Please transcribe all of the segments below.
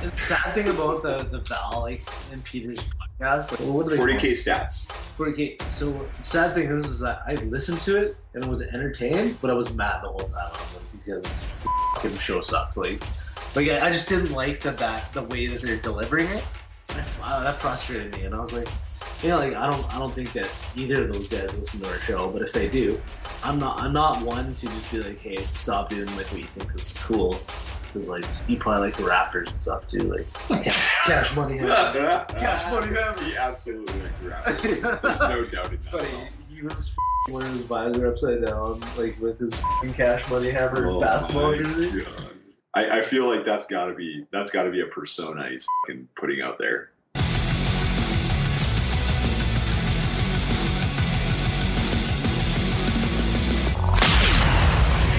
The sad thing about the Val and Peter's podcast, what was it? 40K stats. 40K. So the sad thing is that I listened to it and was entertained, but I was mad the whole time. I was like, these guys fucking show sucks. Like I just didn't like the way that they're delivering it. That frustrated me, and I was like, I don't think that either of those guys listen to our show, but if they do, I'm not one to just be like, hey, stop doing like what you think is cool. Because like you probably like the Raptors and stuff too, like Cash Money Hammer. Cash Money Hammer. He absolutely likes the Raptors. There's no doubt in that. But he was wearing his visor upside down, like with his Cash Money Hammer basketball jersey. I feel like that's gotta be a persona he's putting out there.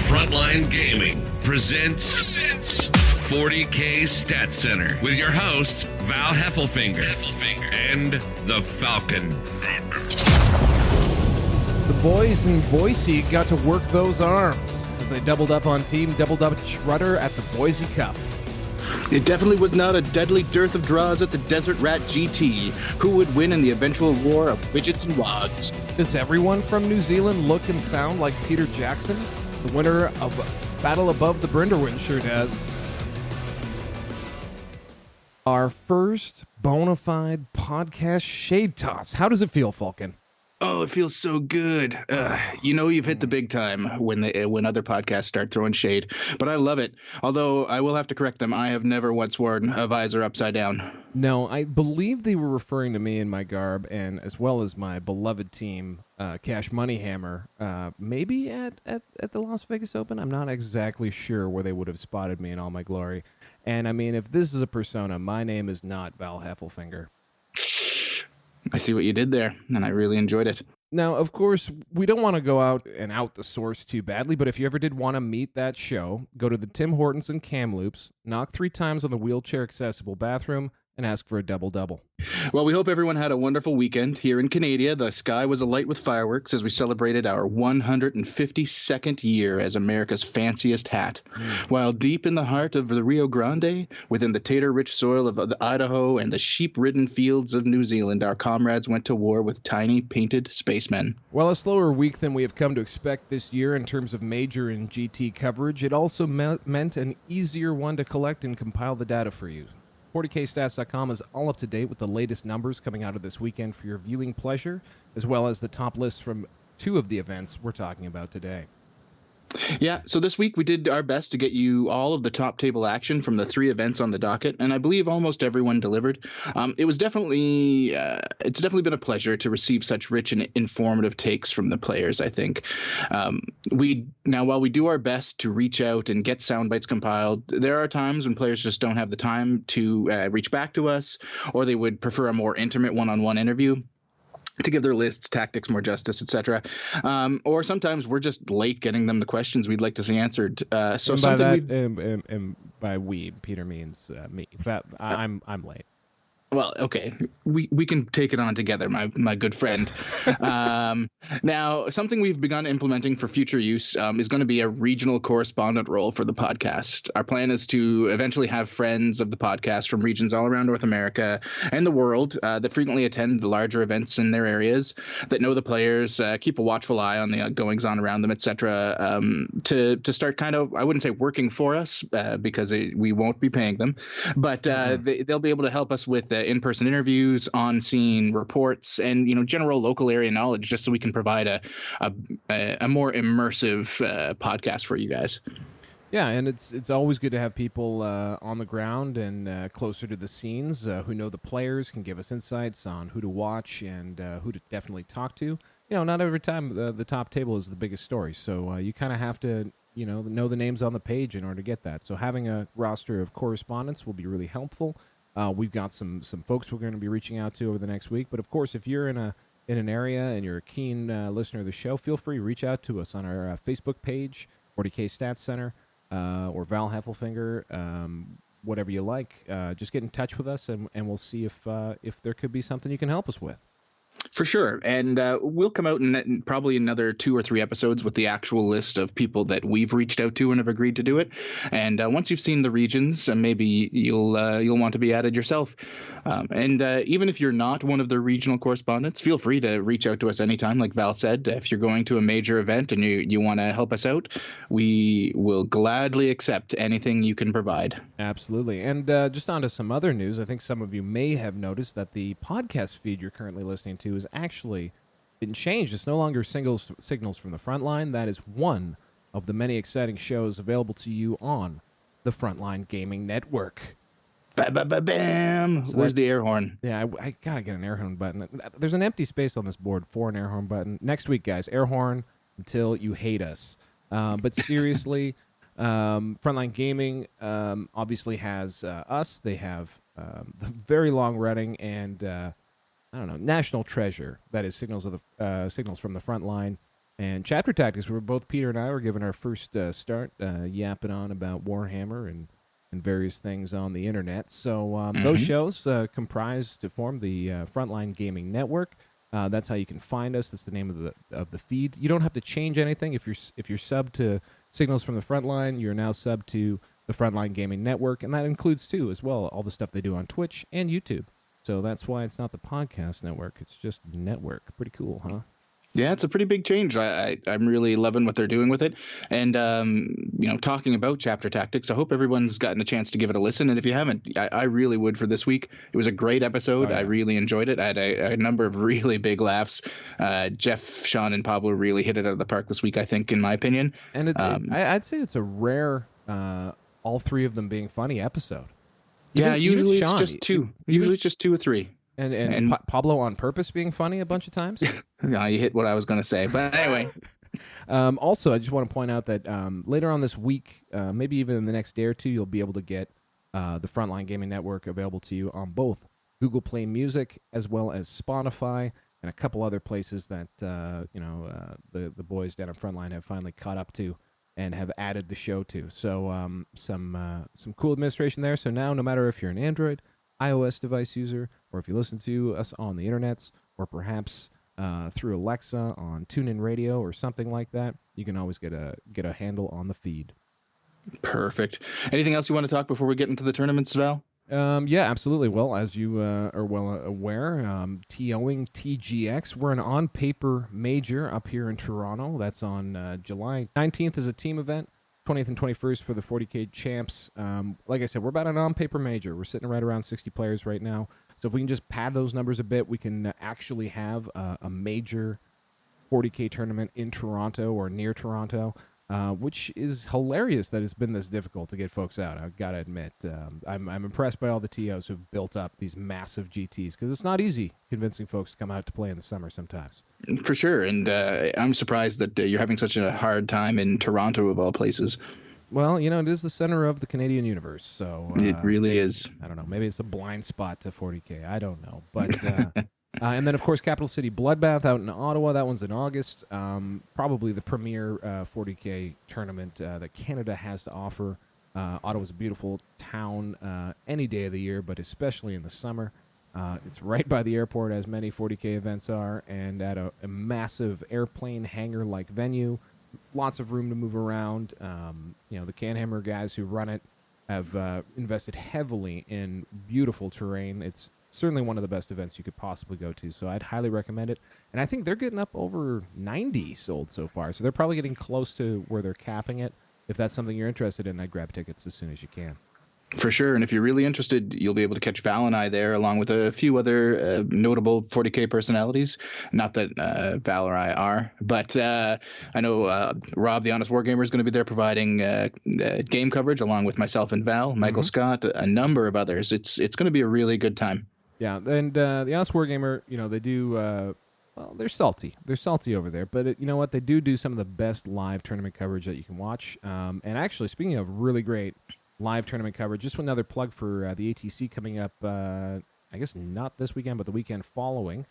Frontline Gaming presents 40K Stat Center with your hosts Val Heffelfinger and the Falcon. The boys in Boise got to work those arms as they doubled up on Team Double Dutch Rudder at the Boise Cup. It definitely was not a deadly dearth of draws at the Desert Rat GT. Who would win in the eventual war of widgets and wads? Does everyone from New Zealand look and sound like Peter Jackson? The winner of Battle Above the Brynderwyns sure does. Our first bona fide podcast shade toss. How does it feel, Falcon? Oh, it feels so good. You've hit the big time when other podcasts start throwing shade, but I love it. Although I will have to correct them. I have never once worn a visor upside down. No, I believe they were referring to me in my garb, and as well as my beloved team, Cash Money Hammer, maybe at the Las Vegas Open. I'm not exactly sure where they would have spotted me in all my glory. And I mean, if this is a persona, my name is not Val Heffelfinger. I see what you did there, and I really enjoyed it. Now, of course, we don't want to go out the source too badly, but if you ever did want to meet that show, go to the Tim Hortons and Kamloops, knock 3 times on the wheelchair-accessible bathroom, and ask for a double-double. Well, we hope everyone had a wonderful weekend. Here in Canada, the sky was alight with fireworks as we celebrated our 152nd year as America's fanciest hat. While deep in the heart of the Rio Grande, within the tater-rich soil of the Idaho and the sheep-ridden fields of New Zealand, our comrades went to war with tiny painted spacemen. While a slower week than we have come to expect this year in terms of major and GT coverage, it also meant an easier one to collect and compile the data for you. 40kstats.com is all up to date with the latest numbers coming out of this weekend for your viewing pleasure, as well as the top lists from 2 of the events we're talking about today. Yeah, so this week we did our best to get you all of the top table action from the 3 events on the docket, and I believe almost everyone delivered. It's definitely been a pleasure to receive such rich and informative takes from the players, I think. While we do our best to reach out and get sound bites compiled, there are times when players just don't have the time to reach back to us, or they would prefer a more intimate one-on-one interview to give their lists, tactics more justice, etc. Or sometimes we're just late getting them the questions we'd like to see answered. And by we, Peter means me. I'm late. Well, okay, we can take it on together, my good friend. Now, something we've begun implementing for future use is going to be a regional correspondent role for the podcast. Our plan is to eventually have friends of the podcast from regions all around North America and the world that frequently attend the larger events in their areas, that know the players, keep a watchful eye on the goings-on around them, etc., to start kind of, I wouldn't say working for us because we won't be paying them, but they'll be able to help us with in-person interviews, on-scene reports, and general local area knowledge, just so we can provide a more immersive podcast for you guys. Yeah, and it's always good to have people on the ground and closer to the scenes who know the players, can give us insights on who to watch and who to definitely talk to. Not every time the top table is the biggest story, so you kind of have to know the names on the page in order to get that. So having a roster of correspondents will be really helpful. We've got some folks we're going to be reaching out to over the next week. But, of course, if you're in an area and you're a keen listener of the show, feel free to reach out to us on our Facebook page, 40K Stats Center, or Val Heffelfinger, whatever you like. Just get in touch with us, and we'll see if there could be something you can help us with. For sure. And we'll come out in probably another 2 or 3 episodes with the actual list of people that we've reached out to and have agreed to do it. And once you've seen the regions, maybe you'll want to be added yourself. And even if you're not one of the regional correspondents, feel free to reach out to us anytime. Like Val said, if you're going to a major event and you want to help us out, we will gladly accept anything you can provide. Absolutely. And just on to some other news. I think some of you may have noticed that the podcast feed you're currently listening to is actually been changed. It's no longer Signals from the Frontline. That is one of the many exciting shows available to you on the Frontline Gaming Network. Bam! So Where's the air horn? Yeah, I gotta get an air horn button. There's an empty space on this board for an air horn button. Next week, guys, air horn until you hate us. But seriously, Frontline Gaming obviously has us. They have the very long running and I don't know, national treasure that is Signals from the Frontline and Chapter Tactics, where both Peter and I were given our first start yapping on about Warhammer and various things on the internet. So those shows comprise to form the Frontline Gaming Network. That's how you can find us. That's the name of the feed. You don't have to change anything. If you're sub to Signals from the Frontline, you're now sub to the Frontline Gaming Network, and that includes too as well all the stuff they do on Twitch and YouTube. So that's why it's not the podcast network. It's just network. Pretty cool, huh? Yeah, it's a pretty big change. I'm really loving what they're doing with it. And, talking about Chapter Tactics, I hope everyone's gotten a chance to give it a listen. And if you haven't, I really would for this week. It was a great episode. Oh, yeah. I really enjoyed it. I had a number of really big laughs. Jeff, Sean, and Pablo really hit it out of the park this week, I think, in my opinion. And I'd say it's a rare, all three of them being funny episode. Usually Sean, it's just two. Usually it's just 2 or 3. And Pablo on purpose being funny a bunch of times? No, you hit what I was going to say. But anyway. Also, I just want to point out that later on this week, maybe even in the next day or two, you'll be able to get the Frontline Gaming Network available to you on both Google Play Music as well as Spotify and a couple other places that the boys down at Frontline have finally caught up to and have added the show to. So some cool administration there. So now, no matter if you're an Android, iOS device user, or if you listen to us on the internets, or perhaps through Alexa on TuneIn Radio or something like that, you can always get a handle on the feed. Perfect. Anything else you want to talk before we get into the tournaments, Val? Yeah, absolutely. Well, as you are well aware, TOing TGX, we're an on-paper major up here in Toronto. That's on July 19th is a team event, 20th and 21st for the 40K champs. Like I said, we're about an on-paper major. We're sitting right around 60 players right now. So if we can just pad those numbers a bit, we can actually have a major 40K tournament in Toronto or near Toronto, which is hilarious that it's been this difficult to get folks out. I've got to admit. I'm impressed by all the TOs who've built up these massive GTs, because it's not easy convincing folks to come out to play in the summer sometimes. For sure, and I'm surprised that you're having such a hard time in Toronto, of all places. Well, it is the center of the Canadian universe, so... it really is. I don't know. Maybe it's a blind spot to 40K. I don't know. But and then, of course, Capital City Bloodbath out in Ottawa. That one's in August. Probably the premier 40K tournament that Canada has to offer. Ottawa's a beautiful town any day of the year, but especially in the summer. It's right by the airport, as many 40K events are, and at a massive airplane hangar-like venue. Lots of room to move around. The Canhammer guys who run it have invested heavily in beautiful terrain. It's certainly one of the best events you could possibly go to, so I'd highly recommend it. And I think they're getting up over 90 sold so far, so they're probably getting close to where they're capping it. If that's something you're interested in, I'd grab tickets as soon as you can. For sure, and if you're really interested, you'll be able to catch Val and I there, along with a few other notable 40K personalities. Not that Val or I are, but I know Rob, the Honest Wargamer, is going to be there providing game coverage, along with myself and Val, Michael Scott, a number of others. It's going to be a really good time. Yeah, and the Honest Wargamer, they do... well, they're salty. They're salty over there, but you know what? They do some of the best live tournament coverage that you can watch. And actually, speaking of really great live tournament coverage, just another plug for the ATC coming up, I guess not this weekend, but the weekend following.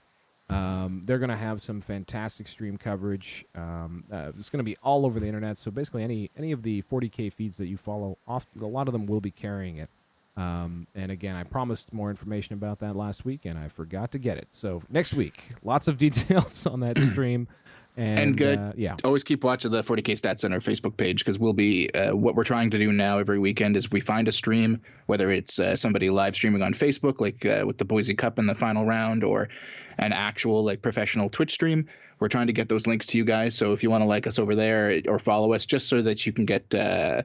They're going to have some fantastic stream coverage. It's going to be all over the internet, so basically any of the 40K feeds that you follow, a lot of them will be carrying it. And again, I promised more information about that last week, and I forgot to get it. So next week, lots of details on that stream. And good. Yeah. Always keep watching the 40K Stat Center Facebook page, because we'll be what we're trying to do now every weekend is we find a stream, whether it's somebody live streaming on Facebook, like with the Boise Cup in the final round, or an actual like professional Twitch stream. We're trying to get those links to you guys. So if you want to like us over there or follow us, just so that you can get that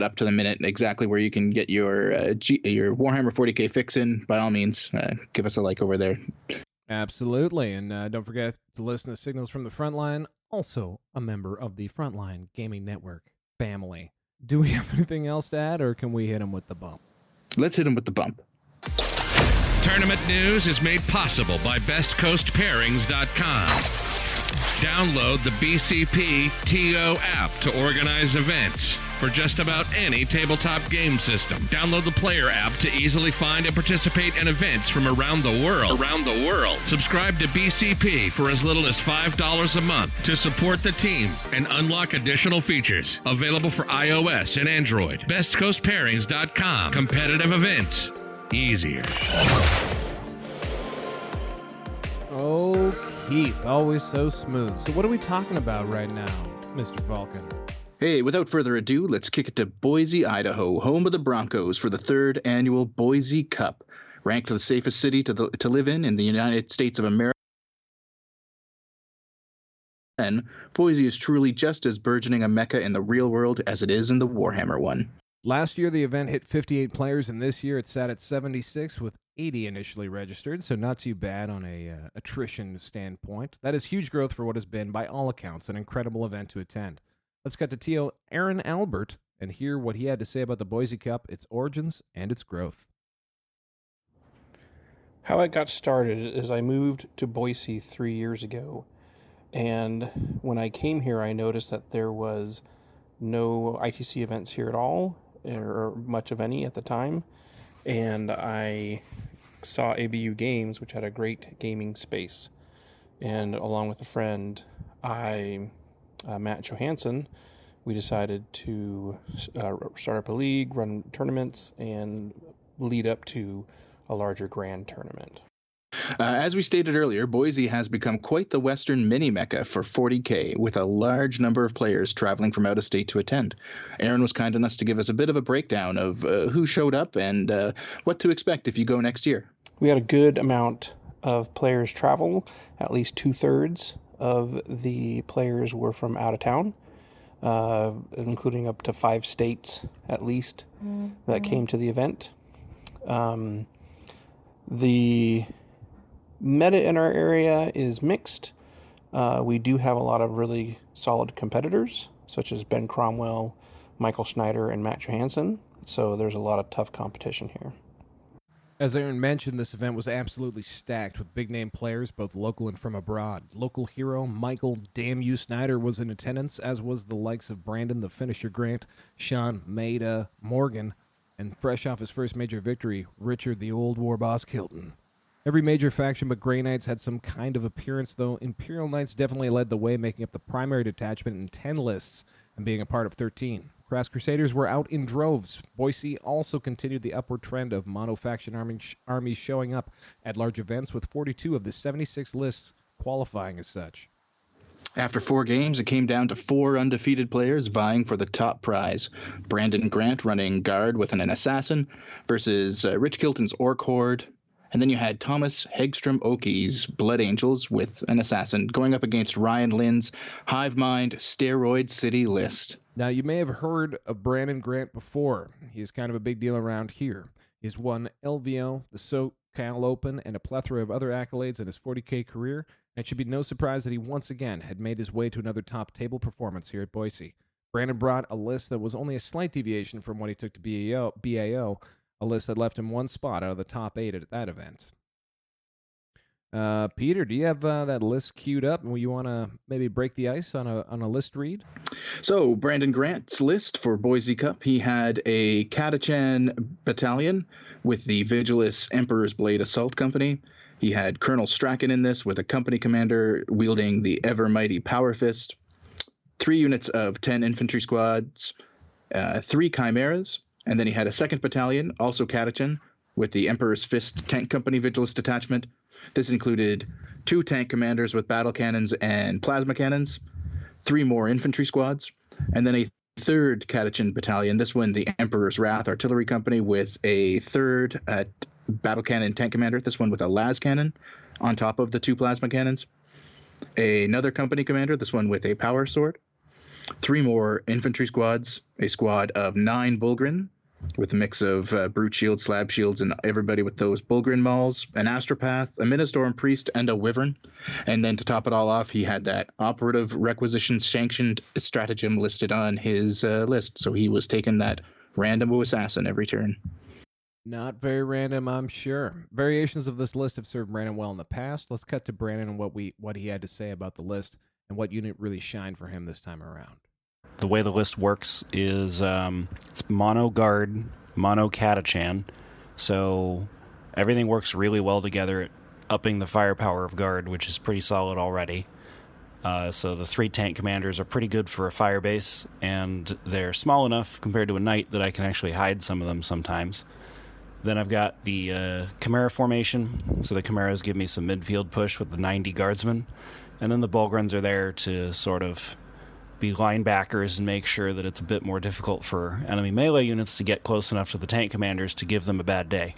up to the minute, exactly where you can get your Warhammer 40K fix in, by all means, give us a like over there. Absolutely. And don't forget to listen to Signals from the Frontline, also a member of the Frontline Gaming Network family. Do we have anything else to add, or can we hit him with the bump? Let's hit him with the bump. Tournament news is made possible by BestCoastPairings.com. Download the BCP TO app to organize events for just about any tabletop game system. Download the player app to easily find and participate in events from around the world. Subscribe to BCP for as little as $5 a month to support the team and unlock additional features. Available for iOS and Android. BestCoastPairings.com. Competitive events easier. Oh, Keith, always so smooth. So what are we talking about right now, Mr. Falcon? Hey, without further ado, let's kick it to Boise, Idaho, home of the Broncos for the 3rd annual Boise Cup. Ranked the safest city to live in the United States of America. And Boise is truly just as burgeoning a mecca in the real world as it is in the Warhammer one. Last year, the event hit 58 players, and this year it sat at 76 with 80 initially registered, so not too bad on a attrition standpoint. That is huge growth for what has been, by all accounts, an incredible event to attend. Let's get to TO Aaron Albert and hear what he had to say about the Boise Cup, its origins, and its growth. How it got started is I moved to Boise 3 years ago, and when I came here, I noticed that there was no ITC events here at all, or much of any at the time, and I saw ABU Games, which had a great gaming space, and along with a friend, Matt Johansson, we decided to start up a league, run tournaments, and lead up to a larger grand tournament. As we stated earlier, Boise has become quite the Western mini-mecca for 40K, with a large number of players traveling from out of state to attend. Aaron was kind enough to give us a bit of a breakdown of who showed up and what to expect if you go next year. We had a good amount of players travel. At least 2/3 of the players were from out of town, including up to 5 states at least that came to the event. The meta in our area is mixed. We do have a lot of really solid competitors, such as Ben Cromwell, Michael Schneider, and Matt Johansson. So there's a lot of tough competition here. As Aaron mentioned, this event was absolutely stacked with big-name players, both local and from abroad. Local hero Michael Damn You Snyder was in attendance, as was the likes of Brandon the Finisher Grant, Sean Maida Morgan, and fresh off his first major victory, Richard the Old War Boss Kilton. Every major faction but Grey Knights had some kind of appearance, though Imperial Knights definitely led the way, making up the primary detachment in 10 lists and being a part of 13. Crass Crusaders were out in droves. Boise also continued the upward trend of mono-faction armies showing up at large events, with 42 of the 76 lists qualifying as such. After 4 games, it came down to 4 undefeated players vying for the top prize. Brandon Grant running guard with an assassin versus Rich Kilton's Ork Horde. And then you had Thomas Hegstrom Oakey's Blood Angels with an assassin going up against Ryan Lynn's Hive Mind Steroid City list. Now, you may have heard of Brandon Grant before. He is kind of a big deal around here. He's won LVO, the SoCal Open, and a plethora of other accolades in his 40K career, and it should be no surprise that he once again had made his way to another top table performance here at Boise. Brandon brought a list that was only a slight deviation from what he took to BAO, a list that left him 1 spot out of the top 8 at that event. Peter, do you have that list queued up? And you want to maybe break the ice on a list read? So, Brandon Grant's list for Boise Cup, he had a Catachan Battalion with the Vigilus Emperor's Blade Assault Company. He had Colonel Strachan in this with a company commander wielding the ever-mighty Power Fist, 3 units of 10 infantry squads, 3 chimeras, And then he had a 2nd Battalion, also Catachan, with the Emperor's Fist Tank Company Vigilist Detachment. This included 2 tank commanders with battle cannons and plasma cannons, 3 more infantry squads, and then a 3rd Catachan Battalion, this one the Emperor's Wrath Artillery Company, with a 3rd battle cannon tank commander, this one with a las cannon on top of the 2 plasma cannons. Another company commander, this one with a power sword. 3 more infantry squads, a squad of 9 Bulgrin, with a mix of brute shields, slab shields, and everybody with those Bulgrin mauls, an astropath, a Ministorm priest, and a wyvern. And then to top it all off, he had that operative requisition sanctioned stratagem listed on his list. So he was taking that random assassin every turn. Not very random, I'm sure. Variations of this list have served Brandon well in the past. Let's cut to Brandon and what he had to say about the list and what unit really shined for him this time around. The way the list works is it's mono guard, mono Catachan, so everything works really well together, upping the firepower of guard, which is pretty solid already. So the 3 tank commanders are pretty good for a fire base, and they're small enough compared to a knight that I can actually hide some of them sometimes. Then I've got the Chimera formation, so the Chimeras give me some midfield push with the 90 guardsmen, and then the Bulgrins are there to sort of be linebackers and make sure that it's a bit more difficult for enemy melee units to get close enough to the tank commanders to give them a bad day.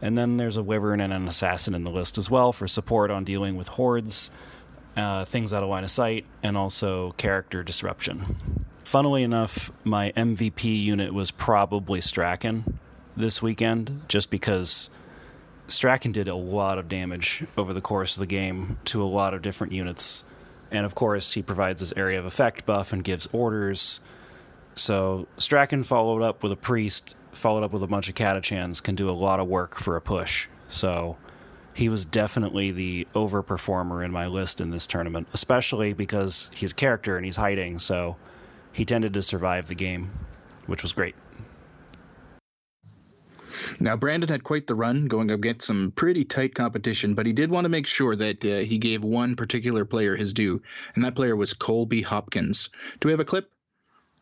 And then there's a wyvern and an assassin in the list as well for support on dealing with hordes, things out of line of sight, and also character disruption. Funnily enough, my MVP unit was probably Strachan this weekend, just because Strachan did a lot of damage over the course of the game to a lot of different units. And of course, he provides this area of effect buff and gives orders. So Strachan followed up with a priest, followed up with a bunch of Catachans, can do a lot of work for a push. So he was definitely the overperformer in my list in this tournament, especially because he's character and he's hiding, so he tended to survive the game, which was great. Now, Brandon had quite the run going up against some pretty tight competition, but he did want to make sure that he gave one particular player his due, and that player was Colby Hopkins. Do we have a clip?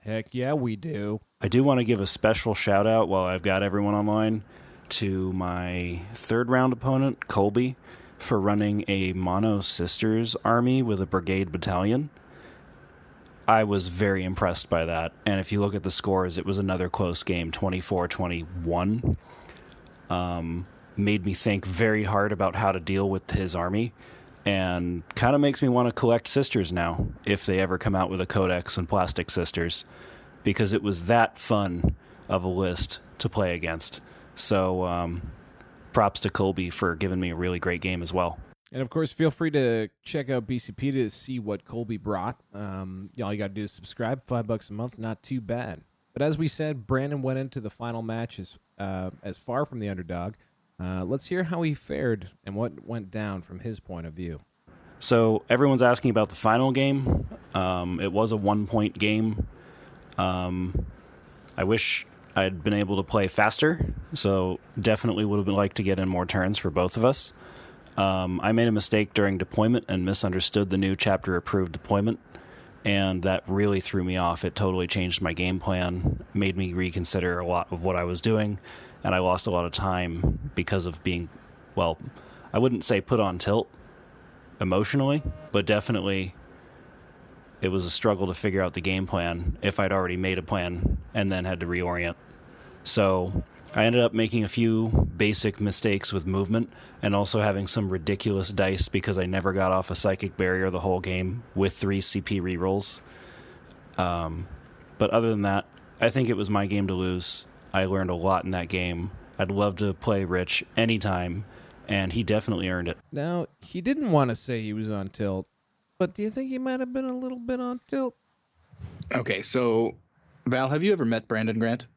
Heck yeah, we do. I do want to give a special shout out while I've got everyone online to my 3rd round opponent, Colby, for running a Mono Sisters army with a brigade battalion. I was very impressed by that. And if you look at the scores, it was another close game, 24-21. Made me think very hard about how to deal with his army, and kind of makes me want to collect sisters now, if they ever come out with a Codex and Plastic Sisters, because it was that fun of a list to play against. So props to Colby for giving me a really great game as well. And of course, feel free to check out BCP to see what Colby brought. All you got to do is subscribe, $5 a month, not too bad. But as we said, Brandon went into the final match as far from the underdog. Let's hear how he fared and what went down from his point of view. So everyone's asking about the final game. It was a 1-point game. I wish I'd been able to play faster, so definitely would have liked to get in more turns for both of us. I made a mistake during deployment and misunderstood the new chapter-approved deployment, and that really threw me off. It totally changed my game plan, made me reconsider a lot of what I was doing, and I lost a lot of time because of being, well, I wouldn't say put on tilt emotionally, but definitely it was a struggle to figure out the game plan if I'd already made a plan and then had to reorient. So I ended up making a few basic mistakes with movement and also having some ridiculous dice because I never got off a psychic barrier the whole game with 3 CP rerolls. But other than that, I think it was my game to lose. I learned a lot in that game. I'd love to play Rich anytime, and he definitely earned it. Now, he didn't want to say he was on tilt, but do you think he might have been a little bit on tilt? Okay, so Val, have you ever met Brandon Grant?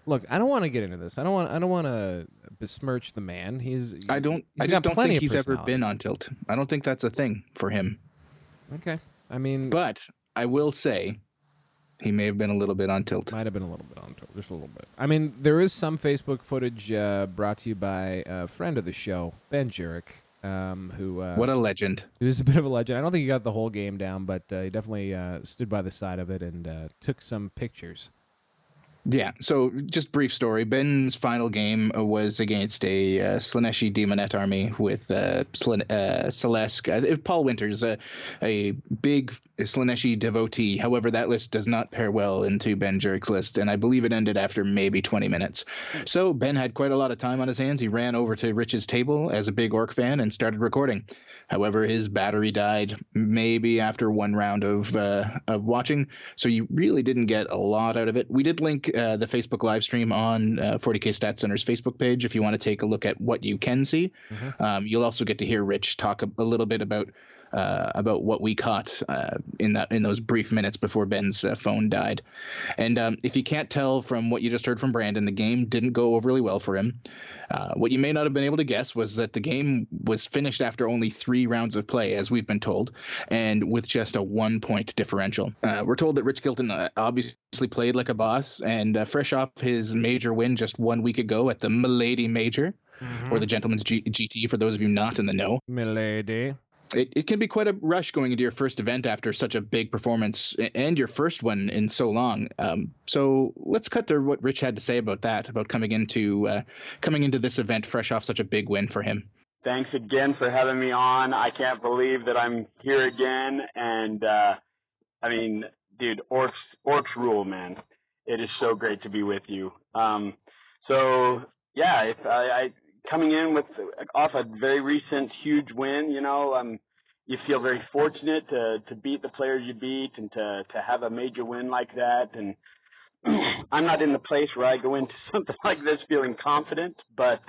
Look, I don't want to get into this. I don't want to besmirch the man. I just don't think he's ever been on tilt. I don't think that's a thing for him. Okay. I mean, but I will say he may have been a little bit on tilt. Might have been a little bit on tilt, just a little bit. I mean, there is some Facebook footage brought to you by a friend of the show, Ben Jurek, who what a legend. He was a bit of a legend. I don't think he got the whole game down, but he definitely stood by the side of it and took some pictures. Yeah, so just brief story. Ben's final game was against a Slaaneshi Demonette army with Celesk, Paul Winters, a big Slaaneshi devotee. However, that list does not pair well into Ben Jurik's list, and I believe it ended after maybe 20 minutes. So Ben had quite a lot of time on his hands. He ran over to Rich's table as a big Ork fan and started recording. However, his battery died maybe after one round of watching, so you really didn't get a lot out of it. We did link the Facebook live stream on 40K Stats Center's Facebook page if you want to take a look at what you can see. Mm-hmm. You'll also get to hear Rich talk a little bit about what we caught in those brief minutes before Ben's phone died. And if you can't tell from what you just heard from Brandon, the game didn't go overly well for him. What you may not have been able to guess was that the game was finished after only 3 rounds of play, as we've been told, and with just a 1-point differential. We're told that Rich Kilton obviously played like a boss, and fresh off his major win just 1 week ago at the Milady Major, or the Gentleman's GT, for those of you not in the know. Milady. It can be quite a rush going into your first event after such a big performance and your first one in so long. So let's cut to what Rich had to say about that, about coming into this event fresh off such a big win for him. Thanks again for having me on. I can't believe that I'm here again. And I mean, dude, Orks rule, man. It is so great to be with you. So yeah, if I coming in off a very recent huge win, you feel very fortunate to beat the players you beat and to have a major win like that. And I'm not in the place where I go into something like this feeling confident, but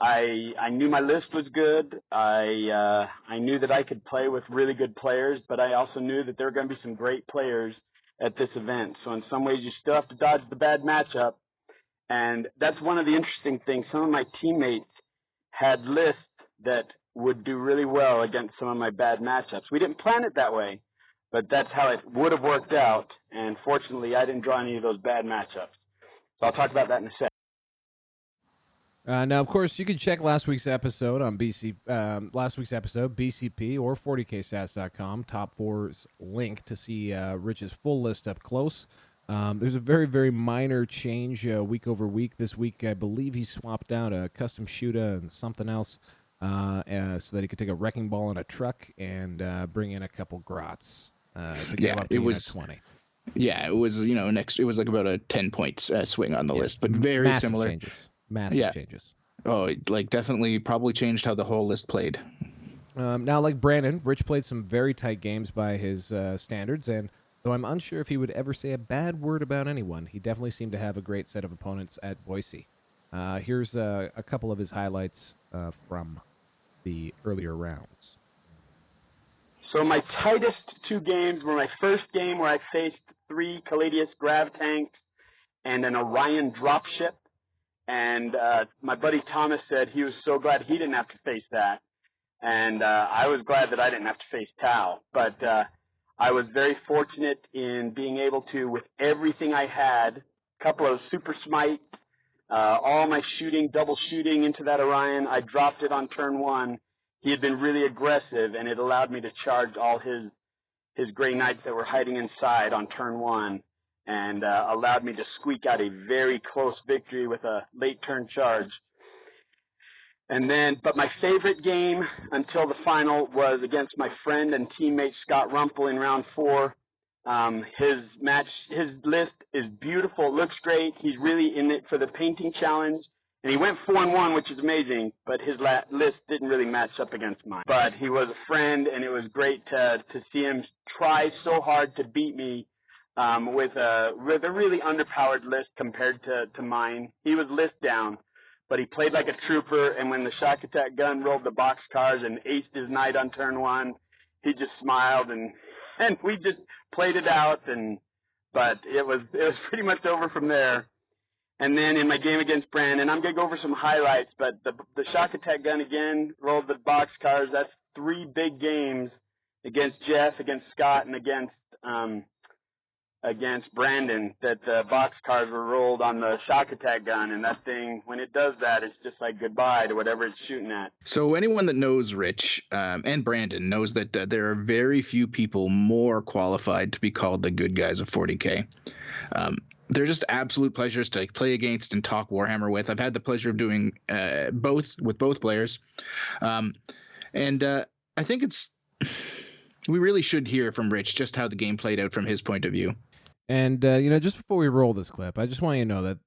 I knew my list was good. I knew that I could play with really good players, but I also knew that there were going to be some great players at this event. So in some ways you still have to dodge the bad matchup. And that's one of the interesting things. Some of my teammates had lists that would do really well against some of my bad matchups. We didn't plan it that way, but that's how it would have worked out. And fortunately, I didn't draw any of those bad matchups. So I'll talk about that in a sec. Now, of course, you can check last week's episode on BCP or 40kstats.com, top 4's link to see Rich's full list up close. There's a very, very minor change week over week. This week, I believe he swapped out a custom shooter and something else so that he could take a wrecking ball in a truck and bring in a couple grots. It was 20. Yeah, it was it was like about a 10 points swing on the list, but very massive similar. Massive changes. Oh, definitely probably changed how the whole list played. Now, like Brandon, Rich played some very tight games by his standards, and though I'm unsure if he would ever say a bad word about anyone, he definitely seemed to have a great set of opponents at Boise. Here's a couple of his highlights from the earlier rounds. So my tightest 2 games were my first game where I faced 3 Caladius grav tanks and an Orion dropship. And my buddy Thomas said he was so glad he didn't have to face that. And I was glad that I didn't have to face Tau. But I was very fortunate in being able to, with everything I had, a couple of super smite, all my shooting, double shooting into that Orion. I dropped it on turn 1. He had been really aggressive, and it allowed me to charge all his Grey Knights that were hiding inside on turn 1, and allowed me to squeak out a very close victory with a late turn charge. But my favorite game until the final was against my friend and teammate Scott Rumpel in round 4. His list is beautiful, it looks great. He's really in it for the painting challenge, and he went 4-1, which is amazing. But his list didn't really match up against mine. But he was a friend, and it was great to see him try so hard to beat me with a really underpowered list compared to mine. He was list down, but he played like a trooper, and when the shock attack gun rolled the boxcars and aced his knight on turn 1, he just smiled, and we just played it out, but it was pretty much over from there. And then in my game against Brandon, I'm going to go over some highlights, but the shock attack gun again rolled the boxcars. That's 3 big games against Jeff, against Scott, and against Brandon, that the boxcars were rolled on the shock attack gun, and that thing, when it does that, it's just like goodbye to whatever it's shooting at. So anyone that knows Rich and Brandon knows that there are very few people more qualified to be called the good guys of 40K. they're just absolute pleasures to play against and talk Warhammer with. I've had the pleasure of doing both with both players, and I think we really should hear from Rich just how the game played out from his point of view. And, just before we roll this clip, I just want you to know that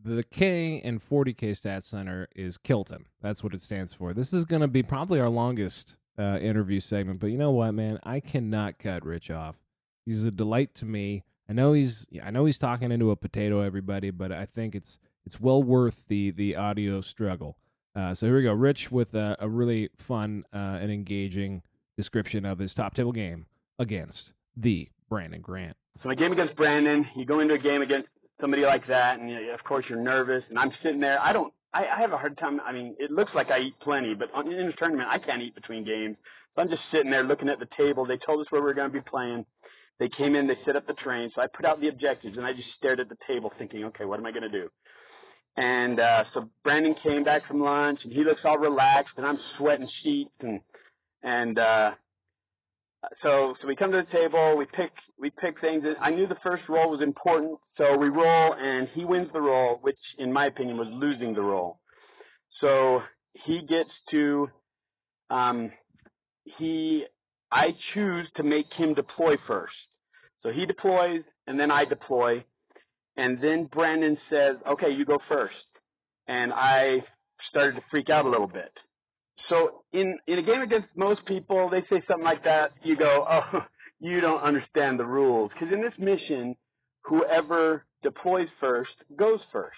the K in 40K Stat Center is Kilton. That's what it stands for. This is going to be probably our longest interview segment, but you know what, man? I cannot cut Rich off. He's a delight to me. I know he's talking into a potato, everybody, but I think it's well worth the audio struggle. So here we go. Rich with a really fun and engaging description of his top table game against the Brandon Grant. So my game against Brandon, you go into a game against somebody like that, and of course you're nervous, and I'm sitting there. I have a hard time. I mean, it looks like I eat plenty, but in a tournament, I can't eat between games. So I'm just sitting there looking at the table. They told us where we were going to be playing. They came in, they set up the train. So I put out the objectives, and I just stared at the table thinking, okay, what am I going to do? And so Brandon came back from lunch, and he looks all relaxed, and I'm sweating sheets, and so we come to the table, we pick things. I knew the first roll was important, so we roll, and he wins the roll, which in my opinion was losing the roll. So he gets to, I choose to make him deploy first. So he deploys, and then I deploy, and then Brandon says, okay, you go first. And I started to freak out a little bit. So in a game against most people, they say something like that. You go, oh, you don't understand the rules. Because in this mission, whoever deploys first goes first.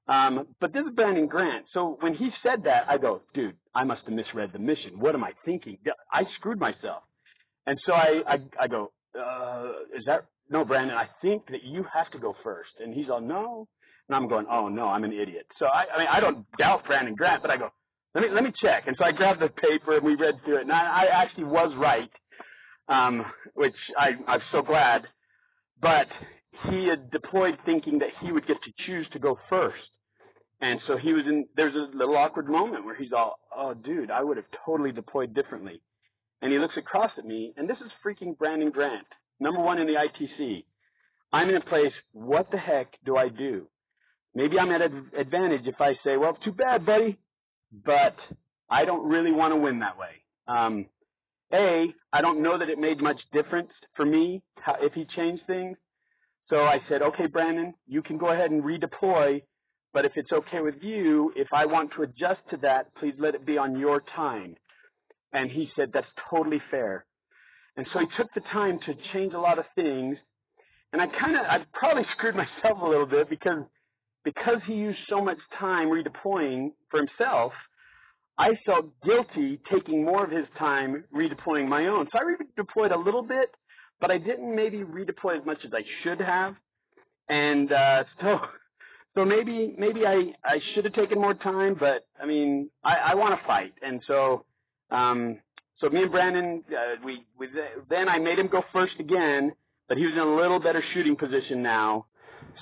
But this is Brandon Grant. So when he said that, I go, dude, I must have misread the mission. What am I thinking? I screwed myself. And so I go, is that, no, Brandon, I think that you have to go first. And he's all, no. And I'm going, oh, no, I'm an idiot. So I don't doubt Brandon Grant, but I go, let me check. And so I grabbed the paper and we read through it. And I actually was right, which I'm so glad. But he had deployed thinking that he would get to choose to go first. And so there's a little awkward moment where he's all, oh, dude, I would have totally deployed differently. And he looks across at me, and this is freaking Brandon Grant, #1 in the ITC. I'm in a place, what the heck do I do? Maybe I'm at an advantage if I say, well, too bad, buddy. But I don't really want to win that way. I don't know that it made much difference for me if he changed things. So I said, okay, Brandon, you can go ahead and redeploy, but if it's okay with you, if I want to adjust to that, please let it be on your time. And he said, that's totally fair. And so he took the time to change a lot of things. And I probably screwed myself a little bit because he used so much time redeploying for himself, I felt guilty taking more of his time redeploying my own. So I redeployed a little bit, but I didn't maybe redeploy as much as I should have. And so maybe I should have taken more time, but I mean, I want to fight. And so me and Brandon, then I made him go first again, but he was in a little better shooting position now.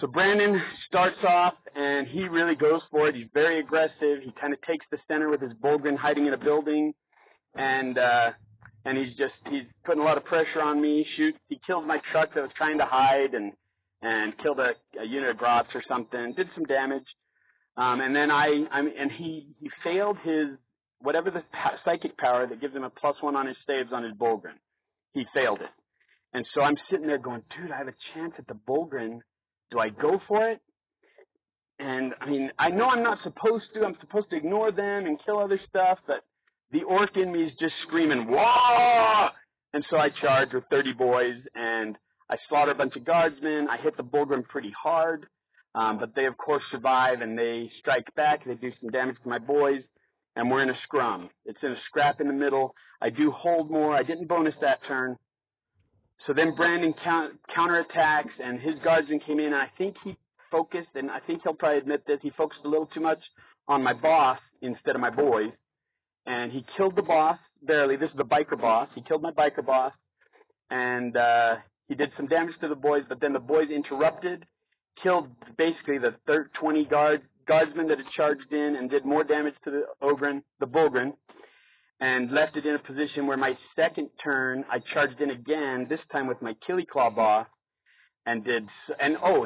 So Brandon starts off, and he really goes for it. He's very aggressive. He kind of takes the center with his Bulgren hiding in a building, and he's putting a lot of pressure on me. He killed my truck that was trying to hide, and killed a unit of Grots or something. Did some damage, and then he failed his whatever the psychic power that gives him a +1 on his saves on his Bulgren. He failed it, and so I'm sitting there going, dude, I have a chance at the Bulgren. Do I go for it? And, I mean, I know I'm not supposed to. I'm supposed to ignore them and kill other stuff, but the orc in me is just screaming, whoa! And so I charge with 30 boys, and I slaughter a bunch of guardsmen. I hit the Bulgren pretty hard, but they, of course, survive, and they strike back. They do some damage to my boys, and we're in a scrum. It's in a scrap in the middle. I do hold more. I didn't bonus that turn. So then Brandon counterattacks, and his guardsmen came in, and I think he focused, and I think he'll probably admit this, he focused a little too much on my boss instead of my boys, and he killed the boss, barely. This is the biker boss. He killed my biker boss, and he did some damage to the boys, but then the boys interrupted, killed basically the 20 guardsmen that had charged in and did more damage to the Bulgren, and left it in a position where my second turn, I charged in again, this time with my Killy Claw boss, and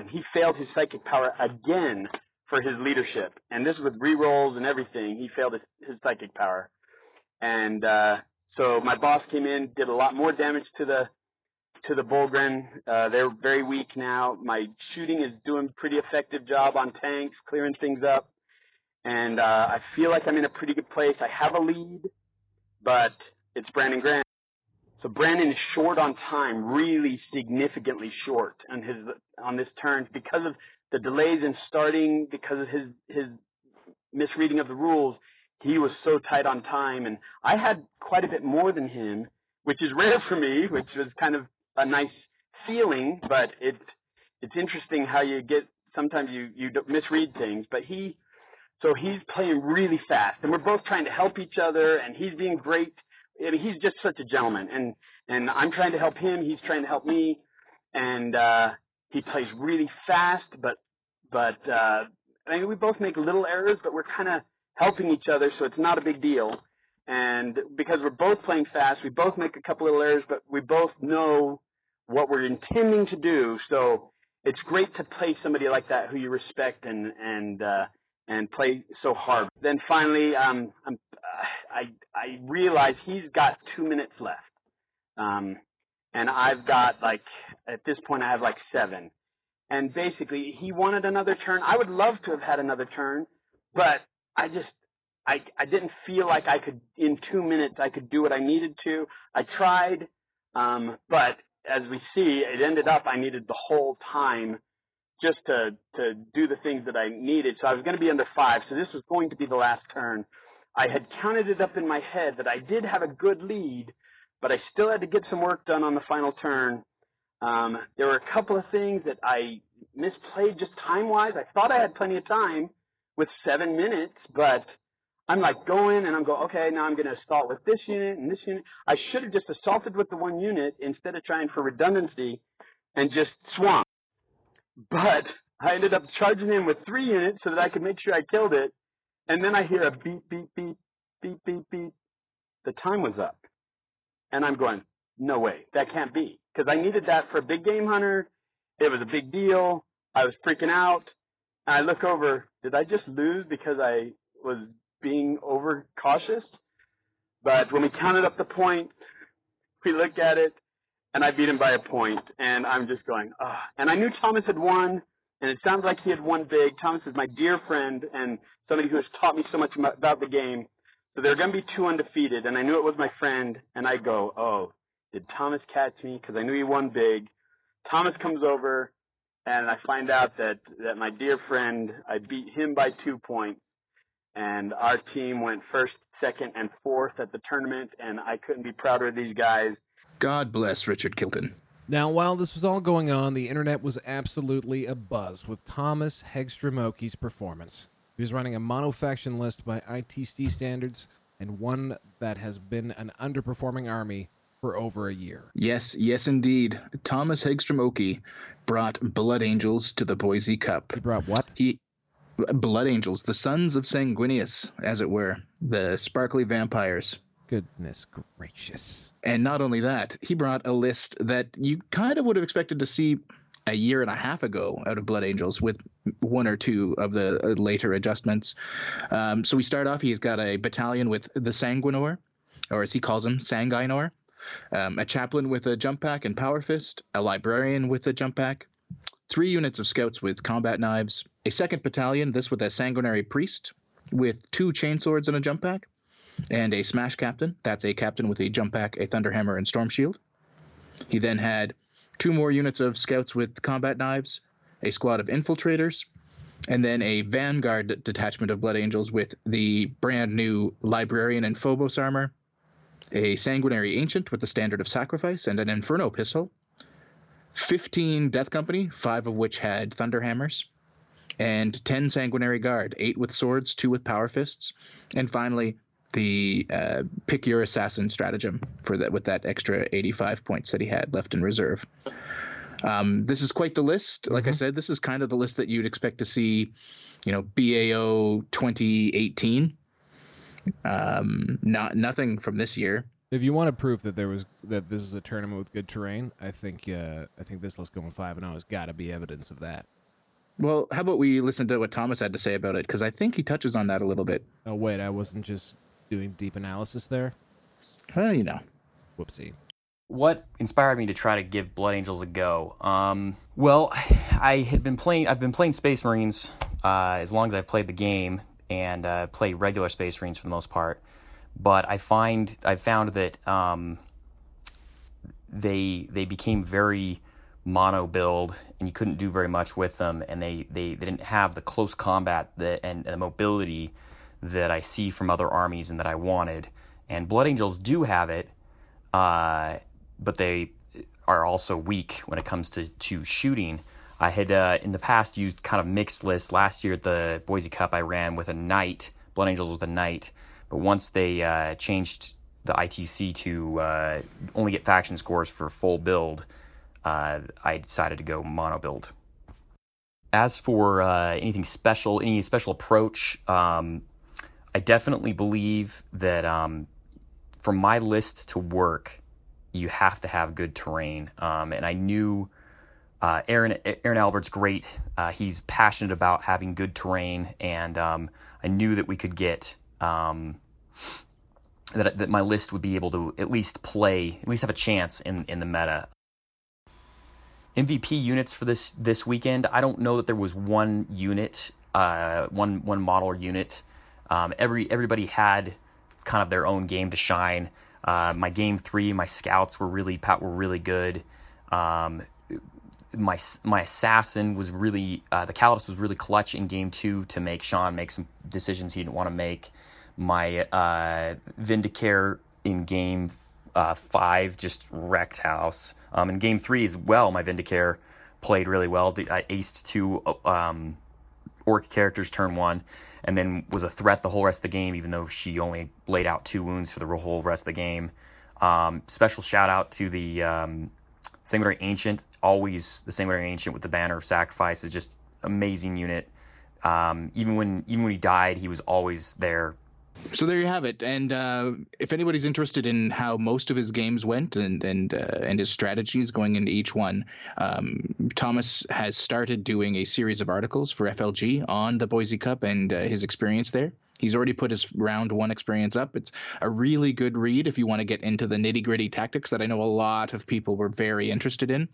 he failed his psychic power again for his leadership. And this with rerolls and everything, he failed his psychic power. And so my boss came in, did a lot more damage to the Bullgren. They're very weak now. My shooting is doing a pretty effective job on tanks, clearing things up. And I feel like I'm in a pretty good place. I have a lead, but it's Brandon Grant. So Brandon is short on time, really significantly short on this turn because of the delays in starting, because of his misreading of the rules. He was so tight on time, and I had quite a bit more than him, which is rare for me, which was kind of a nice feeling, but it's interesting how you get, sometimes you misread things, but he's playing really fast, and we're both trying to help each other, and he's being great. I mean, he's just such a gentleman, and I'm trying to help him, he's trying to help me, and he plays really fast, but I mean, we both make little errors, but we're kind of helping each other, so it's not a big deal. And because we're both playing fast, we both make a couple little errors, but we both know what we're intending to do. So it's great to play somebody like that who you respect and play so hard. Then finally, I realize he's got 2 minutes left, and I've got at this point I have 7. And basically, he wanted another turn. I would love to have had another turn, but I didn't feel like I could, in 2 minutes, I could do what I needed to. I tried, but as we see, it ended up I needed the whole time just to do the things that I needed. So I was going to be under 5, so this was going to be the last turn. I had counted it up in my head that I did have a good lead, but I still had to get some work done on the final turn. There were a couple of things that I misplayed just time-wise. I thought I had plenty of time with 7 minutes, but I'm going and I'm going, okay, now I'm going to assault with this unit and this unit. I should have just assaulted with the 1 unit instead of trying for redundancy and just swung. But I ended up charging him with 3 units so that I could make sure I killed it. And then I hear a beep, beep, beep, beep, beep, beep. The time was up. And I'm going, no way, that can't be. Because I needed that for a big game hunter. It was a big deal. I was freaking out. And I look over, did I just lose because I was being overcautious? But when we counted up the point, we looked at it, and I beat him by a point. And I'm just going, ugh. And I knew Thomas had won, and it sounds like he had won big. Thomas is my dear friend and somebody who has taught me so much about the game. So there are going to be 2 undefeated, and I knew it was my friend. And I go, oh, did Thomas catch me? Because I knew he won big. Thomas comes over, and I find out that my dear friend, I beat him by 2 points. And our team went 1st, 2nd, and 4th at the tournament, and I couldn't be prouder of these guys. God bless Richard Kilton. Now, while this was all going on, the internet was absolutely abuzz with Thomas Hegstrom Oakey's performance. He was running a mono-faction list by ITC standards, and one that has been an underperforming army for over a year. Yes, indeed. Thomas Hegstrom Oakey brought Blood Angels to the Boise Cup. He brought what? Blood Angels, the sons of Sanguinius, as it were, the sparkly vampires. Goodness gracious. And not only that, he brought a list that you kind of would have expected to see a year and a half ago out of Blood Angels, with 1 or 2 of the later adjustments. So we start off, he's got a battalion with the Sanguinor, or as he calls them, Sanguinor, a chaplain with a jump pack and power fist, a librarian with a jump pack, 3 units of scouts with combat knives, a 2nd battalion, this with a sanguinary priest with 2 chainswords and a jump pack, and a smash captain. That's a captain with a jump pack, a thunderhammer, and storm shield. He then had 2 more units of scouts with combat knives, a squad of infiltrators, and then a vanguard detachment of Blood Angels with the brand new librarian and Phobos armor, a sanguinary ancient with the standard of sacrifice and an inferno pistol, 15 death company, 5 of which had thunderhammers, and 10 sanguinary guard, 8 with swords, 2 with power fists, and finally the pick your assassin stratagem for that, with that extra 85 points that he had left in reserve. This is quite the list. Like I said, this is kind of the list that you'd expect to see, BAO 2018. Nothing from this year. If you want proof that this is a tournament with good terrain, I think this list going 5-0 has got to be evidence of that. Well, how about we listen to what Thomas had to say about it, because I think he touches on that a little bit. Oh wait, I wasn't just doing deep analysis there. Well, you know. Whoopsie. What inspired me to try to give Blood Angels a go? Well, I've been playing Space Marines as long as I've played the game, and play regular Space Marines for the most part. But I found that they became very mono build, and you couldn't do very much with them, and they didn't have the close combat and the mobility that I see from other armies and that I wanted. And Blood Angels do have it, but they are also weak when it comes to shooting. I had in the past used kind of mixed lists. Last year at the Boise Cup, I ran with a Knight, Blood Angels with a Knight. But once they changed the ITC to only get faction scores for full build, I decided to go mono build. As for any special approach, I definitely believe that for my list to work, you have to have good terrain. And I knew Aaron Albert's great. He's passionate about having good terrain, and I knew that we could get that my list would be able to at least have a chance in the meta. MVP units for this weekend, I don't know that there was one unit, one model or unit. Everybody had kind of their own game to shine. My game 3, my scouts were really good. My assassin was really the Calidus was really clutch in game 2 to make Sean make some decisions he didn't want to make. My Vindicare in game 5 just wrecked house. In game 3 as well, my Vindicare played really well. I aced 2 Ork characters turn 1, and then was a threat the whole rest of the game, even though she only laid out 2 wounds for the whole rest of the game. Special shout out to the Sanguinary Ancient. Always the Sanguinary Ancient with the Banner of Sacrifice is just amazing unit. Even when he died, he was always there. So there you have it. And if anybody's interested in how most of his games went and his strategies going into each one, Thomas has started doing a series of articles for FLG on the Boise Cup and his experience there. He's already put his round 1 experience up. It's a really good read if you want to get into the nitty-gritty tactics that I know a lot of people were very interested in.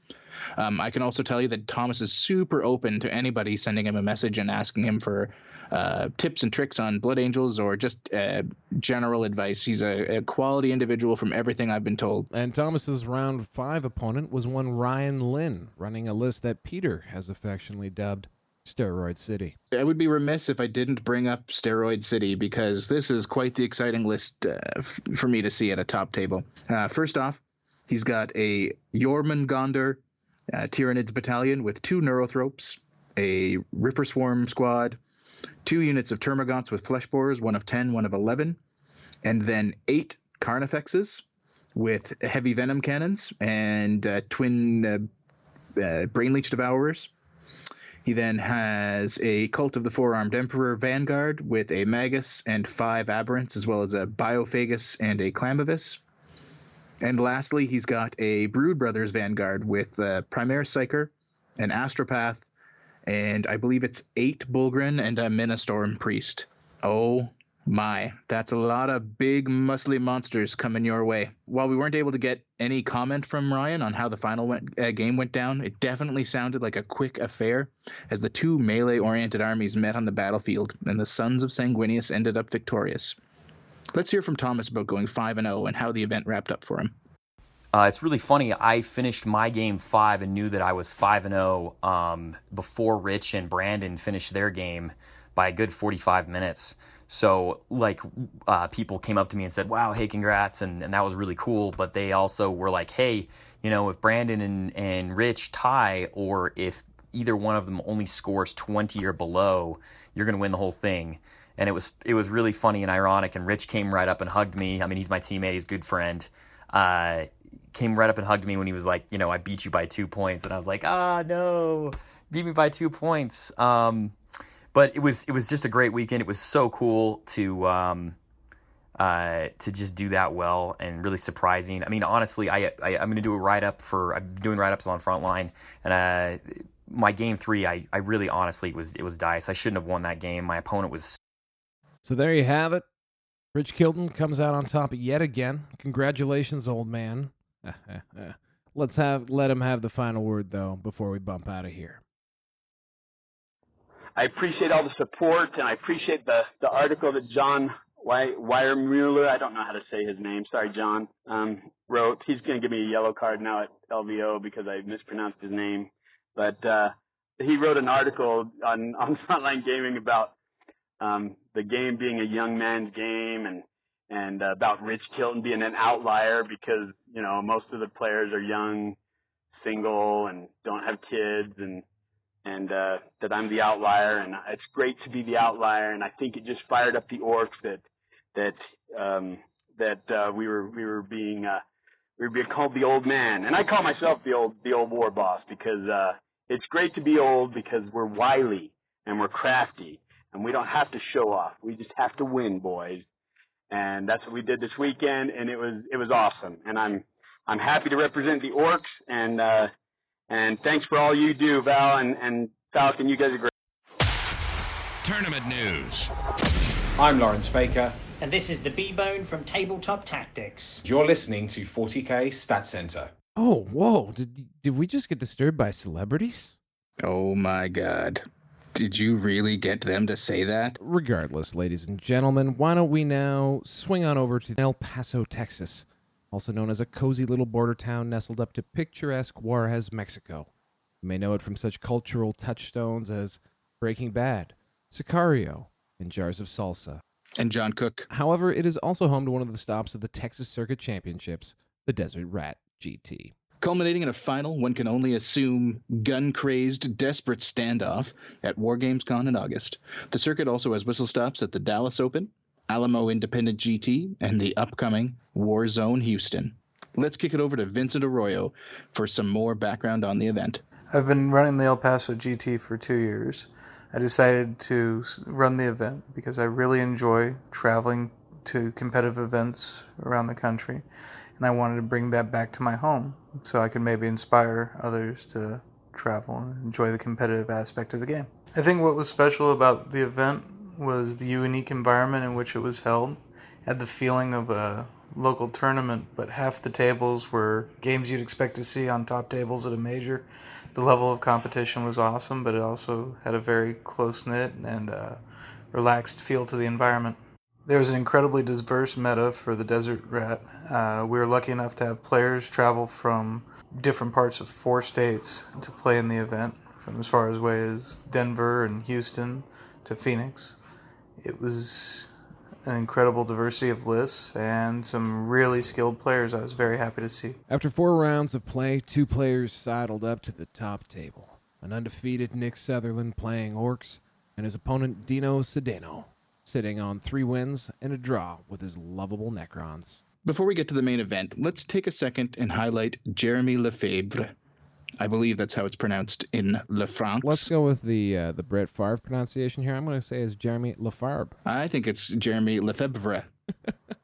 I can also tell you that Thomas is super open to anybody sending him a message and asking him for tips and tricks on Blood Angels or just general advice. He's a quality individual from everything I've been told. And Thomas's round 5 opponent was one Ryan Lynn, running a list that Peter has affectionately dubbed Steroid City. I would be remiss if I didn't bring up Steroid City, because this is quite the exciting list for me to see at a top table. First off, he's got a Jormungandr Tyranids Battalion with 2 Neurothropes, a Ripper Swarm squad, 2 units of Termagants with Fleshborers, 1 of 10, 1 of 11, and then 8 Carnifexes with heavy Venom cannons and twin Brainleech Devourers. He then has a Cult of the Four-Armed Emperor Vanguard with a Magus and 5 Aberrants, as well as a Biophagus and a Clamavis. And lastly, he's got a Brood Brothers Vanguard with Primaris Psyker, an Astropath, and I believe it's 8 Bulgrin and a Ministorm Priest. Oh my, that's a lot of big muscly monsters coming your way. While we weren't able to get any comment from Ryan on how the final game went down, it definitely sounded like a quick affair as the 2 melee-oriented armies met on the battlefield, and the Sons of Sanguinius ended up victorious. Let's hear from Thomas about going 5-0 and how the event wrapped up for him. It's really funny. I finished my game 5 and knew that I was 5-0 before Rich and Brandon finished their game by a good 45 minutes. So, people came up to me and said, wow, hey, congrats, and that was really cool. But they also were like, hey, if Brandon and Rich tie, or if either one of them only scores 20 or below, you're going to win the whole thing. And it was really funny and ironic, and Rich came right up and hugged me. I mean, he's my teammate, he's a good friend. Came right up and hugged me when he was like, I beat you by 2 points. And I was like, no, beat me by 2 points. But it was just a great weekend. It was so cool to to just do that well and really surprising. I mean, honestly, I'm going to do a write-up I'm doing write-ups on Frontline, and my game 3, I really honestly it was dice. I shouldn't have won that game. My opponent was. So there you have it. Rich Kilton comes out on top yet again. Congratulations, old man. Let him have the final word, though, before we bump out of here. I appreciate all the support, and I appreciate the article that John Weiermuller, I don't know how to say his name, sorry, John, wrote. He's going to give me a yellow card now at LVO because I mispronounced his name. But he wrote an article on Frontline Gaming about the game being a young man's game and about Rich Kilton being an outlier because, you know, most of the players are young, single, and don't have kids, and that I'm the outlier, and it's great to be the outlier, and I think it just fired up the Orks that we were being called the old man, and I call myself the old war boss because it's great to be old because we're wily and we're crafty and we don't have to show off. We just have to win, boys, and that's what we did this weekend, and it was awesome, and I'm happy to represent the Orks, and thanks for all you do, Val and Falcon. You guys are great. Tournament news. I'm Lawrence Baker. And this is the B-Bone from Tabletop Tactics. You're listening to 40K Stat Center. Oh, whoa. Did we just get disturbed by celebrities? Oh my god. Did you really get them to say that? Regardless, ladies and gentlemen, why don't we now swing on over to El Paso, Texas, also known as a cozy little border town nestled up to picturesque Juarez, Mexico. You may know it from such cultural touchstones as Breaking Bad, Sicario, and Jars of Salsa. And John Cook. However, it is also home to one of the stops of the Texas Circuit Championships, the Desert Rat GT. Culminating in a final, one can only assume, gun-crazed, desperate standoff at War Games Con in August. The circuit also has whistle stops at the Dallas Open, Alamo Independent GT, and the upcoming Warzone Houston. Let's kick it over to Vincent Arroyo for some more background on the event. I've been running the El Paso GT for 2 years. I decided to run the event because I really enjoy traveling to competitive events around the country, and I wanted to bring that back to my home so I could maybe inspire others to travel and enjoy the competitive aspect of the game. I think what was special about the event was the unique environment in which it was held. It had the feeling of a local tournament, but half the tables were games you'd expect to see on top tables at a major. The level of competition was awesome, but it also had a very close-knit and relaxed feel to the environment. There was an incredibly diverse meta for the Desert Rat. We were lucky enough to have players travel from different parts of 4 states to play in the event, from as far away as Denver and Houston to Phoenix. It was an incredible diversity of lists and some really skilled players I was very happy to see. After 4 rounds of play, 2 players sidled up to the top table. An undefeated Nick Sutherland playing Orks, and his opponent Dino Cedeño, sitting on 3 wins and a draw with his lovable Necrons. Before we get to the main event, let's take a second and highlight Jeremy Lefevbvre. I believe that's how it's pronounced in Le France. Let's go with the Brett Favre pronunciation here. I'm going to say it's Jeremy Lefevbvre. I think it's Jeremy Lefebvre.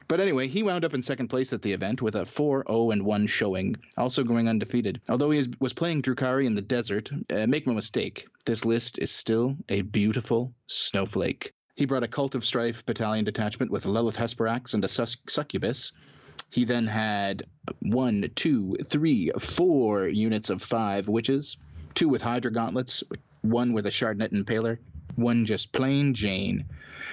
But anyway, he wound up in second place at the event with a 4-0-1 showing, also going undefeated. Although he was playing Drukhari in the desert, make no mistake, this list is still a beautiful snowflake. He brought a Cult of Strife battalion detachment with a Lilith Hesperax and a Succubus. He then had 1, 2, 3, 4 units of 5 witches, 2 with Hydra gauntlets, 1 with a Shardnet Impaler, 1 just plain Jane.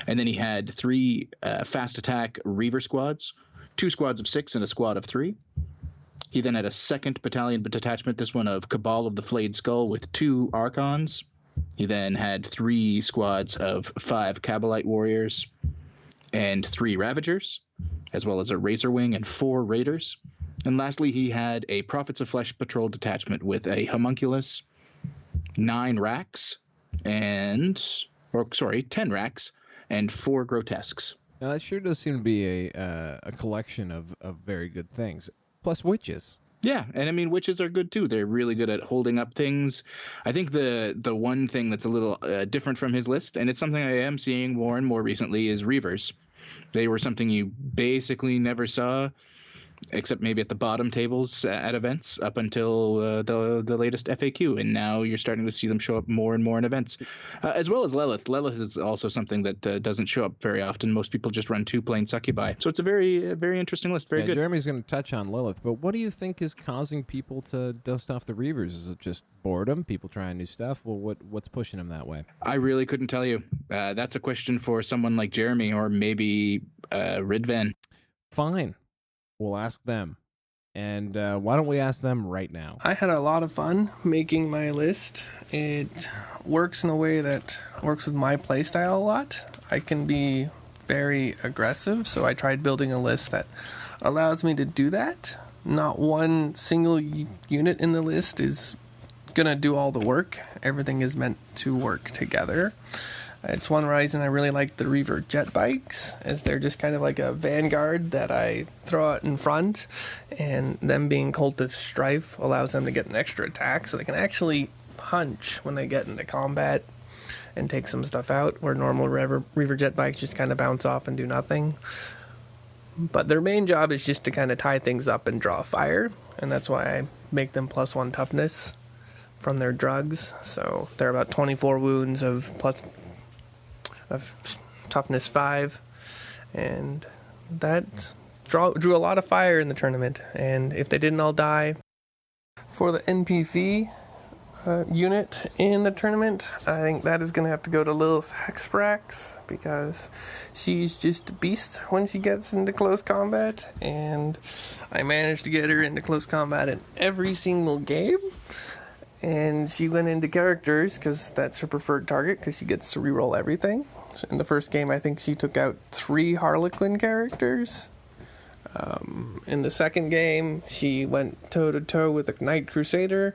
And then he had 3 fast attack Reaver squads, 2 squads of 6 and a squad of 3. He then had a second battalion detachment, this one of Cabal of the Flayed Skull with 2 Archons. He then had 3 squads of 5 Kabalite warriors and 3 Ravagers, as well as a Razorwing and 4 Raiders. And lastly, he had a Prophets of Flesh patrol detachment with a Homunculus, 9 Racks, 10 Racks, and 4 Grotesques. Now that sure does seem to be a collection of very good things, plus witches. Yeah, and I mean, witches are good too. They're really good at holding up things. I think the one thing that's a little different from his list, and it's something I am seeing more and more recently, is Reavers. They were something you basically never saw, except maybe at the bottom tables at events up until the latest FAQ, and now you're starting to see them show up more and more in events, as well as Lilith. Lilith is also something that doesn't show up very often. Most people just run 2 plain succubi, so it's a very interesting list. Very good. Jeremy's going to touch on Lilith, but what do you think is causing people to dust off the Reavers? Is it just boredom, people trying new stuff? Well, what's pushing them that way? I really couldn't tell you. That's a question for someone like Jeremy or maybe Ridvan. Fine. We'll ask them. And why don't we ask them right now? I had a lot of fun making my list. It works in a way that works with my playstyle a lot. I can be very aggressive, so I tried building a list that allows me to do that. Not one single unit in the list is going to do all the work. Everything is meant to work together. It's one reason I really like the Reaver jet bikes, as they're just kind of like a vanguard that I throw out in front, and them being Cultist Strife allows them to get an extra attack, so they can actually punch when they get into combat and take some stuff out, where normal Reaver jet bikes just kind of bounce off and do nothing. But their main job is just to kind of tie things up and draw fire, and that's why I make them +1 toughness from their drugs, so they're about 24 wounds of toughness 5, and that drew a lot of fire in the tournament. And if they didn't all die, for the NPV unit in the tournament, I think that is going to have to go to Lilith Hexbrax, because she's just a beast when she gets into close combat, and I managed to get her into close combat in every single game. And she went into characters because that's her preferred target, because she gets to reroll everything. In the first game, I think she took out 3 Harlequin characters. In the second game, she went toe-to-toe with a Knight Crusader.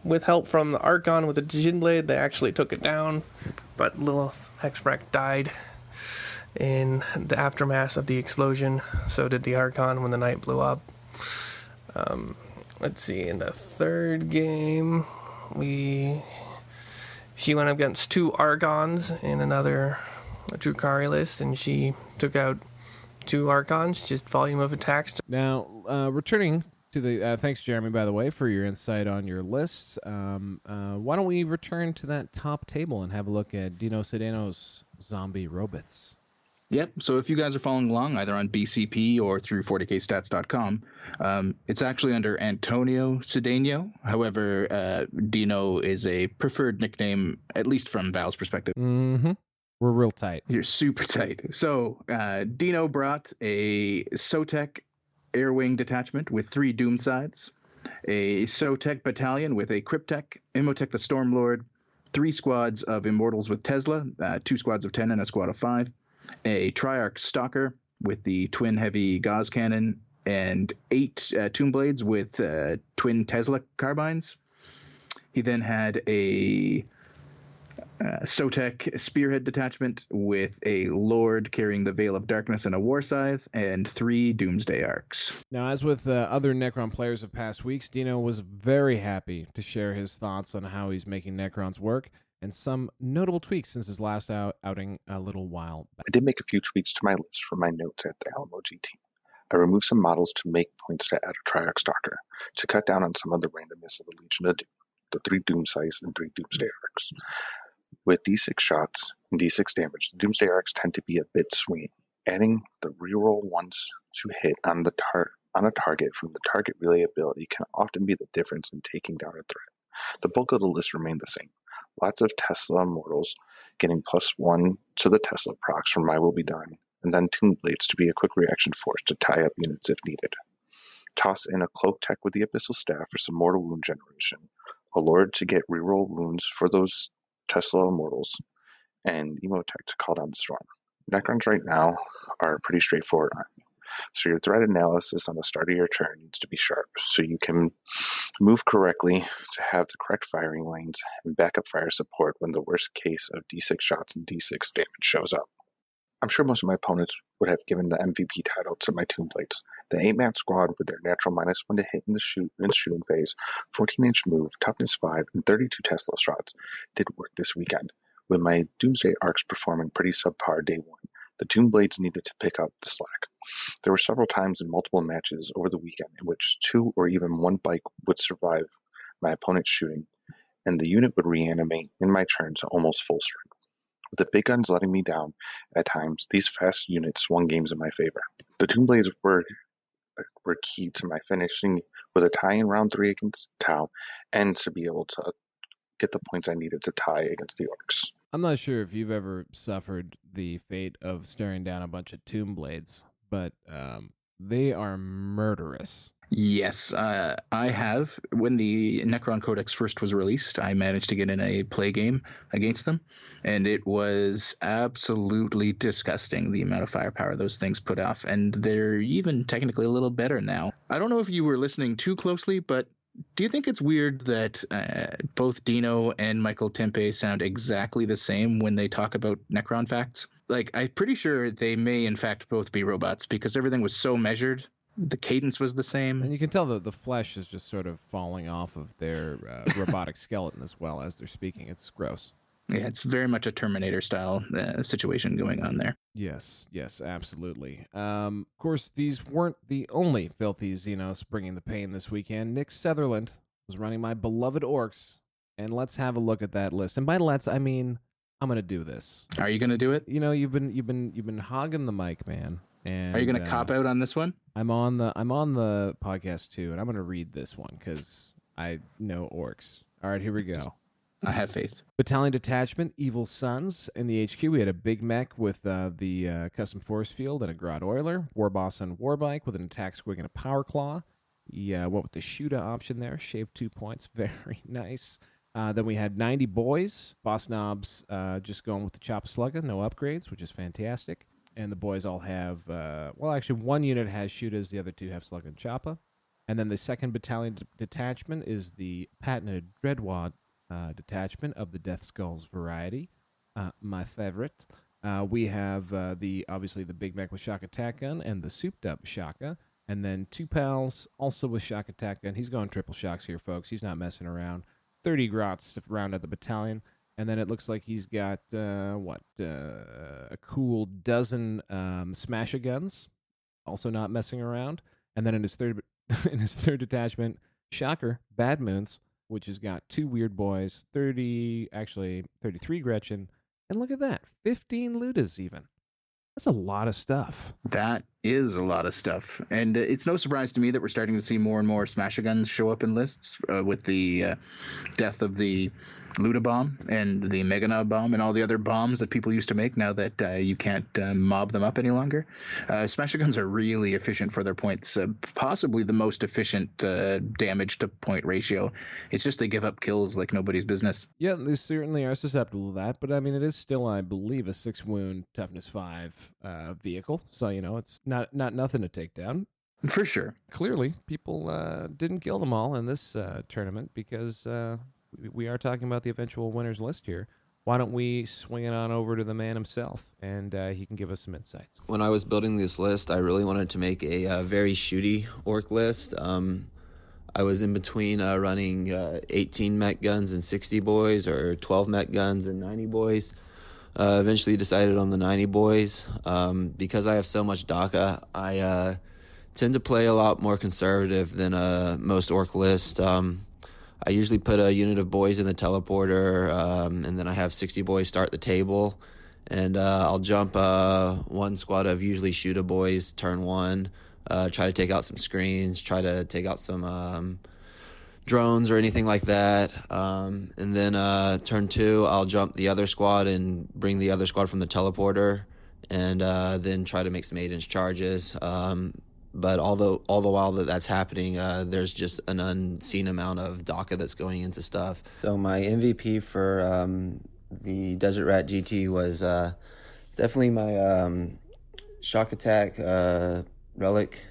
With help from the Archon with a Jin Blade, they actually took it down. But Lilith Hexbrax died in the aftermath of the explosion. So did the Archon when the Knight blew up. Let's see, in the third game, she went up against 2 Archons in another Drukari list, and she took out 2 Archons, just volume of attacks. Now, returning to the... thanks, Jeremy, by the way, for your insight on your list. Why don't we return to that top table and have a look at Dino Cedeño's zombie robots? Yep. So if you guys are following along either on BCP or through 40kstats.com, it's actually under Antonio Cedeño. However, Dino is a preferred nickname, at least from Val's perspective. Mm-hmm. We're real tight. You're super tight. So Dino brought a Sotek Airwing detachment with 3 Doom sides, a Sotek battalion with a Cryptek, Imhotep the Stormlord, 3 squads of Immortals with Tesla, 2 squads of 10 and a squad of 5, a Triarch Stalker with the twin heavy Gauss cannon, and 8 Tomb Blades with twin Tesla carbines. He then had a Sotek Spearhead detachment with a Lord carrying the Veil of Darkness and a War Scythe, and 3 Doomsday Arcs. Now, as with other Necron players of past weeks, Dino was very happy to share his thoughts on how he's making Necrons work, and some notable tweaks since his last outing a little while back. I did make a few tweaks to my list from my notes at the Alamo GT. I removed some models to make points to add a Triarch Stalker, to cut down on some of the randomness of the Legion of Doom, the 3 Doom Scythes and 3 Doomsday Arcs. With D6 shots and D6 damage, the Doomsday Arcs tend to be a bit swinging. Adding the reroll once to hit on a target from the target relay ability can often be the difference in taking down a threat. The bulk of the list remained the same. Lots of Tesla Immortals getting +1 to the Tesla procs from My Will Be Done, and then Tomb Blades to be a quick reaction force to tie up units if needed. Toss in a Cloak Tech with the Abyssal Staff for some mortal wound generation, a Lord to get reroll wounds for those Tesla Immortals, and Emotech to call down the storm. Necrons right now are pretty straightforward army, so your threat analysis on the start of your turn needs to be sharp, so you can move correctly to have the correct firing lanes and backup fire support when the worst case of D6 shots and D6 damage shows up. I'm sure most of my opponents would have given the MVP title to my Tomb Blades. The 8-man squad with their natural -1 to hit in the shooting phase, 14-inch move, toughness 5, and 32 Tesla shots did work this weekend. With my Doomsday arcs performing pretty subpar day one, the Doom Blades needed to pick up the slack. There were several times in multiple matches over the weekend in which 2 or even 1 bike would survive my opponent's shooting, and the unit would reanimate in my turn to almost full strength. With the big guns letting me down at times, these fast units swung games in my favor. The Doom Blades were key to my finishing with a tie in round 3 against Tau, and to be able to get the points I needed to tie against the Orks. I'm not sure if you've ever suffered the fate of staring down a bunch of Tomb Blades, but they are murderous. Yes, I have. When the Necron Codex first was released, I managed to get in a play game against them, and it was absolutely disgusting, the amount of firepower those things put off, and they're even technically a little better now. I don't know if you were listening too closely, but do you think it's weird that both Dino and Michael Tempe sound exactly the same when they talk about Necron facts? Like, I'm pretty sure they may, in fact, both be robots, because everything was so measured. The cadence was the same. And you can tell that the flesh is just sort of falling off of their robotic skeleton as well as they're speaking. It's gross. Yeah, it's very much a Terminator-style situation going on there. Yes, absolutely. Of course, these weren't the only filthy Xenos bringing the pain this weekend. Nick Sutherland was running my beloved Orks, and let's have a look at that list. And by let's, I mean I'm gonna do this. Are you gonna do it? You know, you've been hogging the mic, man. And are you gonna cop out on this one? I'm on the podcast too, and I'm gonna read this one because I know Orks. All right, here we go. I have faith. Battalion Detachment, Evil Sons. In the HQ, we had a big mech with the custom force field and a Grot Oiler. Warboss on Warbike with an attack squig and a power claw. Yeah, went with the Shuda option there. Shaved 2 points. Very nice. Then we had 90 boys. Boss Knobs just going with the Choppa Slugga. No upgrades, which is fantastic. And the boys all have... well, actually, one unit has Shudas. The other 2 have Slugga and Choppa. And then the 2nd Battalion Detachment is the patented Dreadwad detachment of the Death Skulls variety, my favorite. We have obviously the Big Mech with shock attack gun and the souped up Shaka, and then 2 pals also with shock attack gun. He's going triple shocks here, folks. He's not messing around. 30 grots to round out the battalion, and then it looks like he's got a cool dozen smasher guns, also not messing around. And then in his third detachment, shocker, Bad Moons, which has got 2 weird boys, 33 Gretchen, and look at that, 15 Ludas even. That's a lot of stuff. That is a lot of stuff. And it's no surprise to me that we're starting to see more and more smasher guns show up in lists with the death of the Luda bomb and the Meganob bomb and all the other bombs that people used to make now that you can't mob them up any longer. Smasher guns are really efficient for their points, possibly the most efficient damage to point ratio. It's just they give up kills like nobody's business. Yeah, they certainly are susceptible to that, but I mean, it is still, I believe, a 6-wound toughness 5 vehicle, so you know it's not nothing to take down. For sure. Clearly, people didn't kill them all in this tournament because we are talking about the eventual winners list here. Why don't we swing it on over to the man himself, and he can give us some insights. When I was building this list, I really wanted to make a very shooty orc list. I was in between running 18 mech guns and 60 boys, or 12 mech guns and 90 boys. Eventually decided on the 90 boys. Because I have so much DACA, I tend to play a lot more conservative than most orc lists. I usually put a unit of boys in the teleporter, and then I have 60 boys start the table, and I'll jump 1 squad of usually shooter boys turn 1, try to take out some screens, try to take out some drones or anything like that, and then turn 2, I'll jump the other squad and bring the other squad from the teleporter, and then try to make some 8-inch charges. But all the while that's happening, there's just an unseen amount of DACA that's going into stuff. So my MVP for the Desert Rat GT was definitely my shock attack relic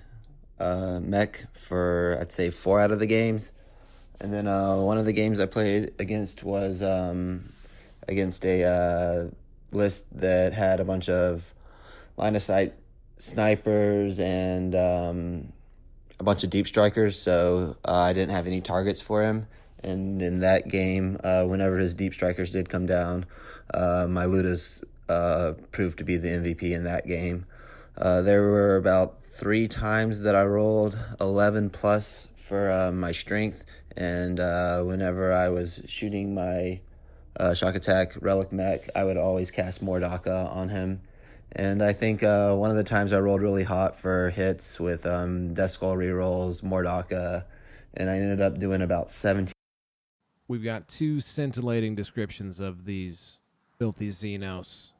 mech for, I'd say, 4 out of the games. And then one of the games I played against was against a list that had a bunch of line of sight snipers and a bunch of deep strikers, so I didn't have any targets for him, and in that game, whenever his deep strikers did come down, my Ludas proved to be the MVP in that game. There were about 3 times that I rolled 11 plus for my strength, and whenever I was shooting my shock attack relic mech, I would always cast Mordaka on him. And I think one of the times I rolled really hot for hits with Death Skull rerolls, Mordaka, and I ended up doing about 17. We've got 2 scintillating descriptions of these filthy Xenos,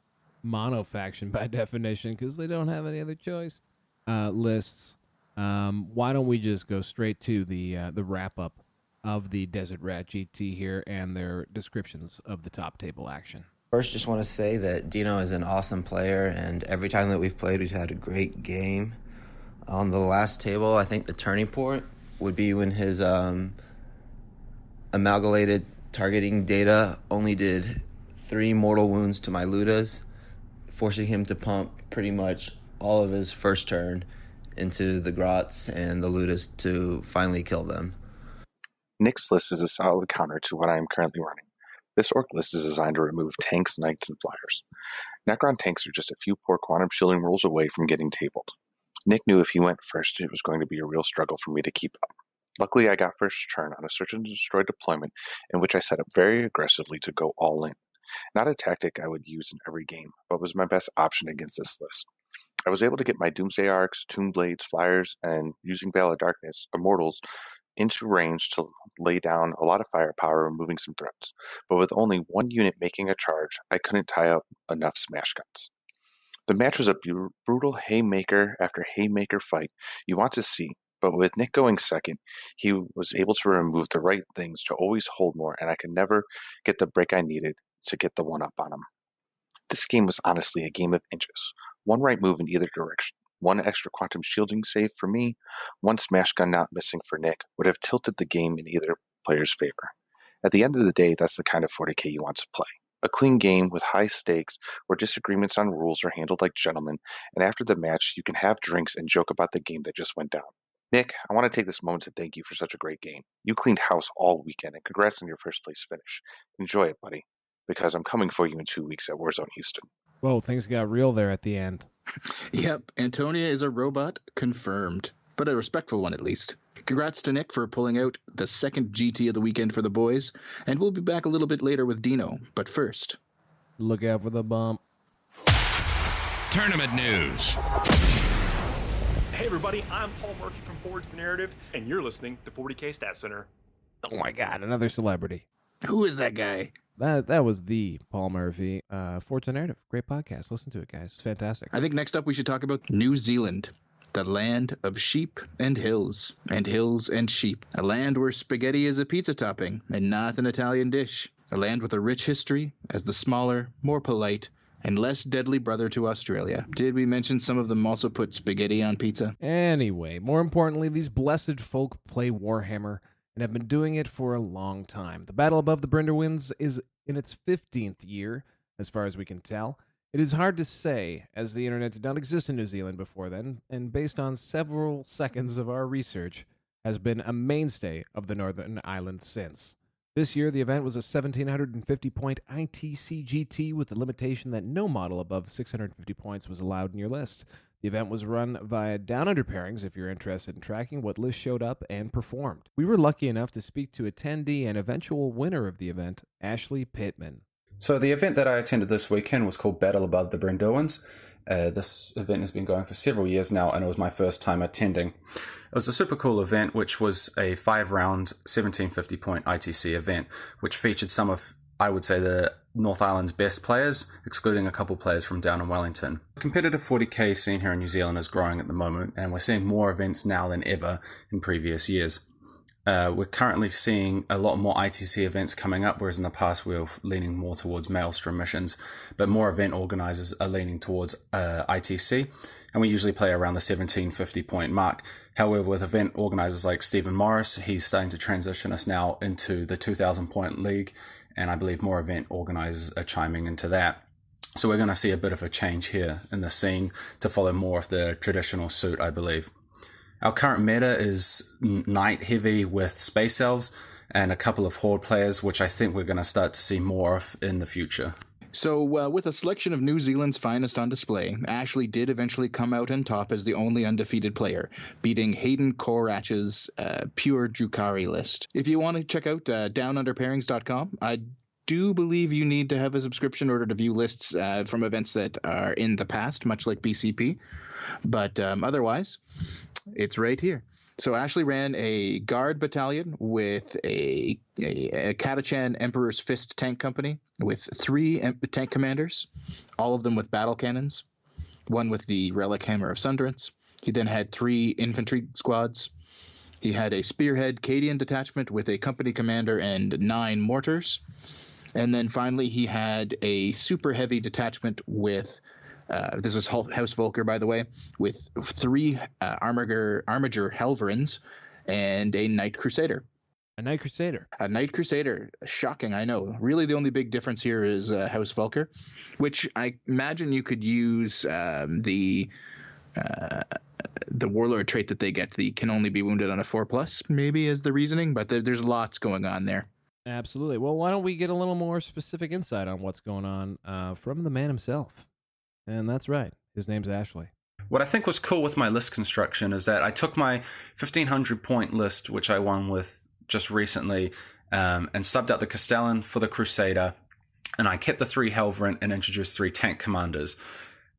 mono faction by definition, because they don't have any other choice, lists. Why don't we just go straight to the wrap-up of the Desert Rat GT here and their descriptions of the top table action. First, just want to say that Dino is an awesome player, and every time that we've played, we've had a great game. On the last table, I think the turning point would be when his amalgamated targeting data only did 3 mortal wounds to my Ludas, forcing him to pump pretty much all of his first turn into the Grots and the Ludas to finally kill them. Nick's list is a solid counter to what I am currently running. This Ork list is designed to remove tanks, knights, and flyers. Necron tanks are just a few poor quantum shielding rolls away from getting tabled. Nick knew if he went first, it was going to be a real struggle for me to keep up. Luckily, I got first turn on a search and destroy deployment in which I set up very aggressively to go all in. Not a tactic I would use in every game, but was my best option against this list. I was able to get my Doomsday Arcs, Tomb Blades, Flyers, and using Veil of Darkness, Immortals, into range to lay down a lot of firepower, removing some threats. But with only 1 unit making a charge, I couldn't tie up enough smash guns. The match was a brutal haymaker after haymaker fight you want to see, but with Nick going second, he was able to remove the right things to always hold more, and I could never get the break I needed to get the one up on him. This game was honestly a game of inches. 1 right move in either direction. 1 extra quantum shielding save for me, 1 smash gun not missing for Nick would have tilted the game in either player's favor. At the end of the day, that's the kind of 40k you want to play. A clean game with high stakes where disagreements on rules are handled like gentlemen, and after the match, you can have drinks and joke about the game that just went down. Nick, I want to take this moment to thank you for such a great game. You cleaned house all weekend, and congrats on your first place finish. Enjoy it, buddy, because I'm coming for you in 2 weeks at Warzone Houston. Whoa, things got real there at the end. Yep, Antonia is a robot, confirmed. But a respectful one, at least. Congrats to Nick for pulling out the second GT of the weekend for the boys, and we'll be back a little bit later with Dino. But first, look out for the bump. Tournament news. Hey everybody, I'm Paul Murphy from Forge the Narrative, and you're listening to 40K Stat Center. Oh my god, another celebrity. Who is that guy? That was the Paul Murphy. Forge the Narrative. Great podcast. Listen to it, guys. It's fantastic. I think next up we should talk about New Zealand. The land of sheep and hills and sheep. A land where spaghetti is a pizza topping and not an Italian dish. A land with a rich history as the smaller, more polite, and less deadly brother to Australia. Did we mention some of them also put spaghetti on pizza? Anyway, more importantly, these blessed folk play Warhammer and have been doing it for a long time. The battle above the Brynderwyns is in its 15th year, as far as we can tell. It is hard to say, as the internet did not exist in New Zealand before then, and based on several seconds of our research, has been a mainstay of the Northern Island since. This year, the event was a 1,750-point ITC GT with the limitation that no model above 650 points was allowed in your list. The event was run via Down Under pairings if you're interested in tracking what list showed up and performed. We were lucky enough to speak to attendee and eventual winner of the event, Ashley Pitman. So the event that I attended this weekend was called Battle Above the Brynderwyns. This event has been going for several years now, and it was my first time attending. It was a super cool event, which was a 5-round, 1750-point ITC event, which featured some of, I would say, the North Island's best players, excluding a couple players from down in Wellington. The competitive 40k scene here in New Zealand is growing at the moment, and we're seeing more events now than ever in previous years. We're currently seeing a lot more ITC events coming up, whereas in the past we were leaning more towards Maelstrom missions, but more event organizers are leaning towards ITC, and we usually play around the 1750 point mark. However, with event organizers like Stephen Morris, he's starting to transition us now into the 2000 point league, and I believe more event organizers are chiming into that. So we're going to see a bit of a change here in the scene to follow more of the traditional suit, I believe. Our current meta is Knight heavy with Space Elves, and a couple of Horde players, which I think we're going to start to see more of in the future. So, with a selection of New Zealand's finest on display, Ashley did eventually come out on top as the only undefeated player, beating Hayden Korach's pure Drukhari list. If you want to check out downunderpairings.com, I do believe you need to have a subscription in order to view lists from events that are in the past, much like BCP. But otherwise, it's right here. So Ashley ran a guard battalion with a Catachan Emperor's Fist tank company with 3 tank commanders, all of them with battle cannons, one with the Relic Hammer of Sunderance. He then had 3 infantry squads. He had a Spearhead Cadian detachment with a company commander and 9 mortars. And then finally he had a super heavy detachment with this was House Volker, by the way, with 3 Armiger Helverins and a Knight Crusader. A Knight Crusader. A Knight Crusader. Shocking, I know. Really, the only big difference here is House Volker, which I imagine you could use the Warlord trait that they get. The can only be wounded on a 4+, maybe, as the reasoning, but there's lots going on there. Absolutely. Well, why don't we get a little more specific insight on what's going on from the man himself? And that's right. His name's Ashley. What I think was cool with my list construction is that I took my 1,500 point list, which I won with just recently, and subbed out the Castellan for the Crusader, and I kept the 3 Helverin and introduced 3 tank commanders.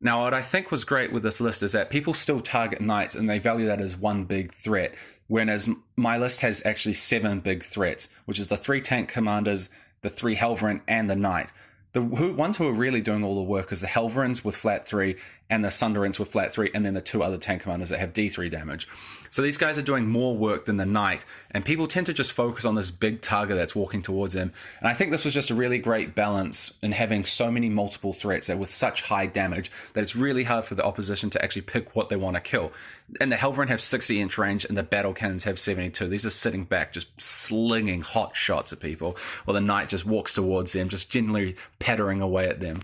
Now, what I think was great with this list is that people still target knights, and they value that as one big threat, whereas my list has actually 7 big threats, which is the 3 tank commanders, the 3 Helverin, and the knight. The ones who are really doing all the work is the Helverins with flat 3 and the Sunderance with flat 3, and then the 2 other tank commanders that have D3 damage. So these guys are doing more work than the knight, and people tend to just focus on this big target that's walking towards them. And I think this was just a really great balance in having so many multiple threats that with such high damage that it's really hard for the opposition to actually pick what they want to kill. And the Helverin have 60-inch range, and the battle cannons have 72. These are sitting back, just slinging hot shots at people, while the knight just walks towards them, just generally pattering away at them.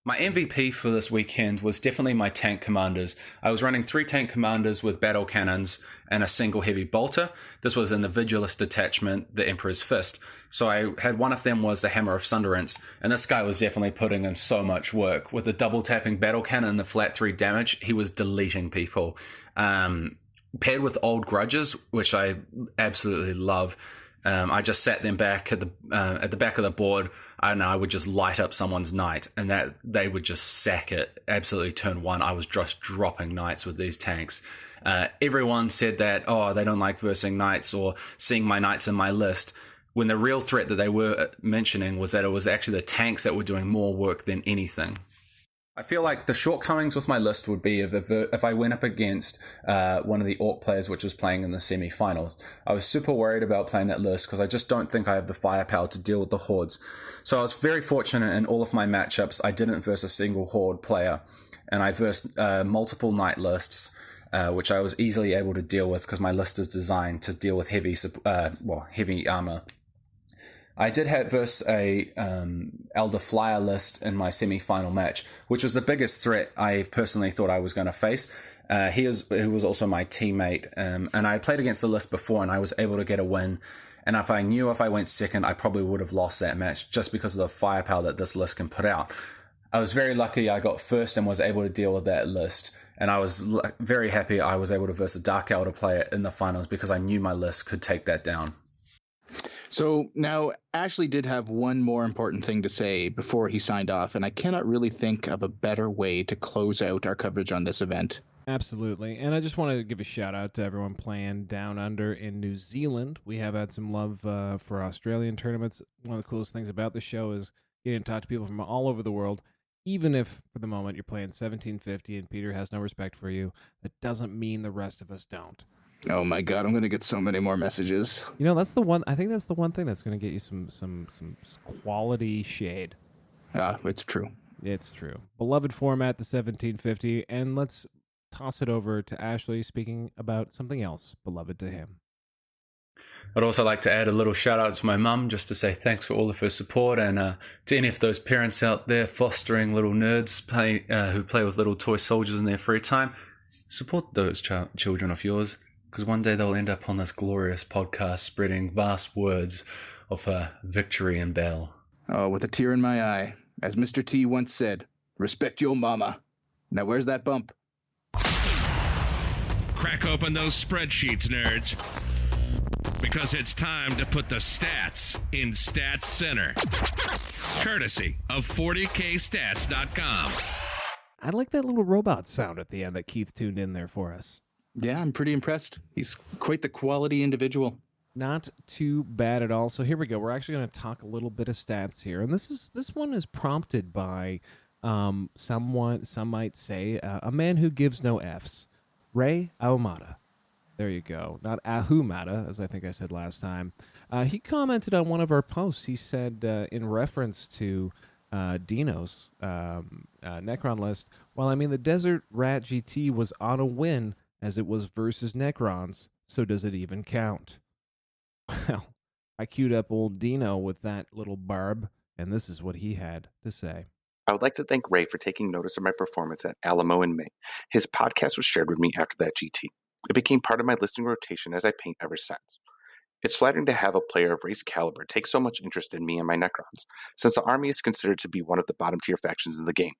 My MVP for this weekend was definitely my tank commanders. I was running 3 tank commanders with battle cannons and a single heavy bolter. This was in the Vigilist detachment, the Emperor's Fist. So I had one of them was the Hammer of Sunderance, and this guy was definitely putting in so much work. With the double tapping battle cannon and the flat 3 damage, he was deleting people. Paired with Old Grudges, which I absolutely love. I just sat them back at the back of the board, and I would just light up someone's knight, and that they would just sack it. Absolutely turn 1. I was just dropping knights with these tanks. Everyone said that, they don't like versing knights or seeing my knights in my list, when the real threat that they were mentioning was that it was actually the tanks that were doing more work than anything. I feel like the shortcomings with my list would be if I went up against one of the Ork players which was playing in the semi-finals. I was super worried about playing that list because I just don't think I have the firepower to deal with the Hordes. So I was very fortunate in all of my matchups. I didn't verse a single Horde player, and I versed multiple Knight lists, which I was easily able to deal with because my list is designed to deal with heavy armor. I did have versus a Elder Flyer list in my semi-final match, which was the biggest threat I personally thought I was going to face. He was also my teammate, and I played against the list before, and I was able to get a win. And if I knew if I went second, I probably would have lost that match just because of the firepower that this list can put out. I was very lucky I got first and was able to deal with that list. And I was very happy I was able to verse a Dark Elder player in the finals because I knew my list could take that down. So now Ashley did have one more important thing to say before he signed off, and I cannot really think of a better way to close out our coverage on this event. Absolutely. And I just want to give a shout out to everyone playing Down Under in New Zealand. We have had some love for Australian tournaments. One of the coolest things about the show is getting to talk to people from all over the world. Even if, for the moment, you're playing 1750 and Peter has no respect for you, that doesn't mean the rest of us don't. Oh my God, I'm going to get so many more messages. You know, that's the one. I think that's the one thing that's going to get you some quality shade. It's true. It's true. Beloved format, the 1750, and let's toss it over to Ashley speaking about something else beloved to him. I'd also like to add a little shout out to my mum just to say thanks for all of her support, and to any of those parents out there fostering little nerds who play with little toy soldiers in their free time. Support those children of yours. Because one day they'll end up on this glorious podcast spreading vast words of victory and battle. Oh, with a tear in my eye. As Mr. T once said, respect your mama. Now where's that bump? Crack open those spreadsheets, nerds. Because it's time to put the stats in Stats Center. Courtesy of 40kstats.com. I like that little robot sound at the end that Keith tuned in there for us. Yeah, I'm pretty impressed. He's quite the quality individual. Not too bad at all. So here we go. We're actually going to talk a little bit of stats here, and this one is prompted by some might say a man who gives no Fs, Ray Ahumada. There you go. Not Ahumada, as I think I said last time. He commented on one of our posts. He said in reference to Dino's Necron list, well, I mean, the Desert Rat GT was on a win as it was versus Necrons, so does it even count? Well, I queued up old Dino with that little barb, and this is what he had to say. I would like to thank Ray for taking notice of my performance at Alamo in May. His podcast was shared with me after that GT. It became part of my listing rotation as I paint ever since. It's flattering to have a player of Ray's caliber take so much interest in me and my Necrons, since the army is considered to be one of the bottom-tier factions in the game.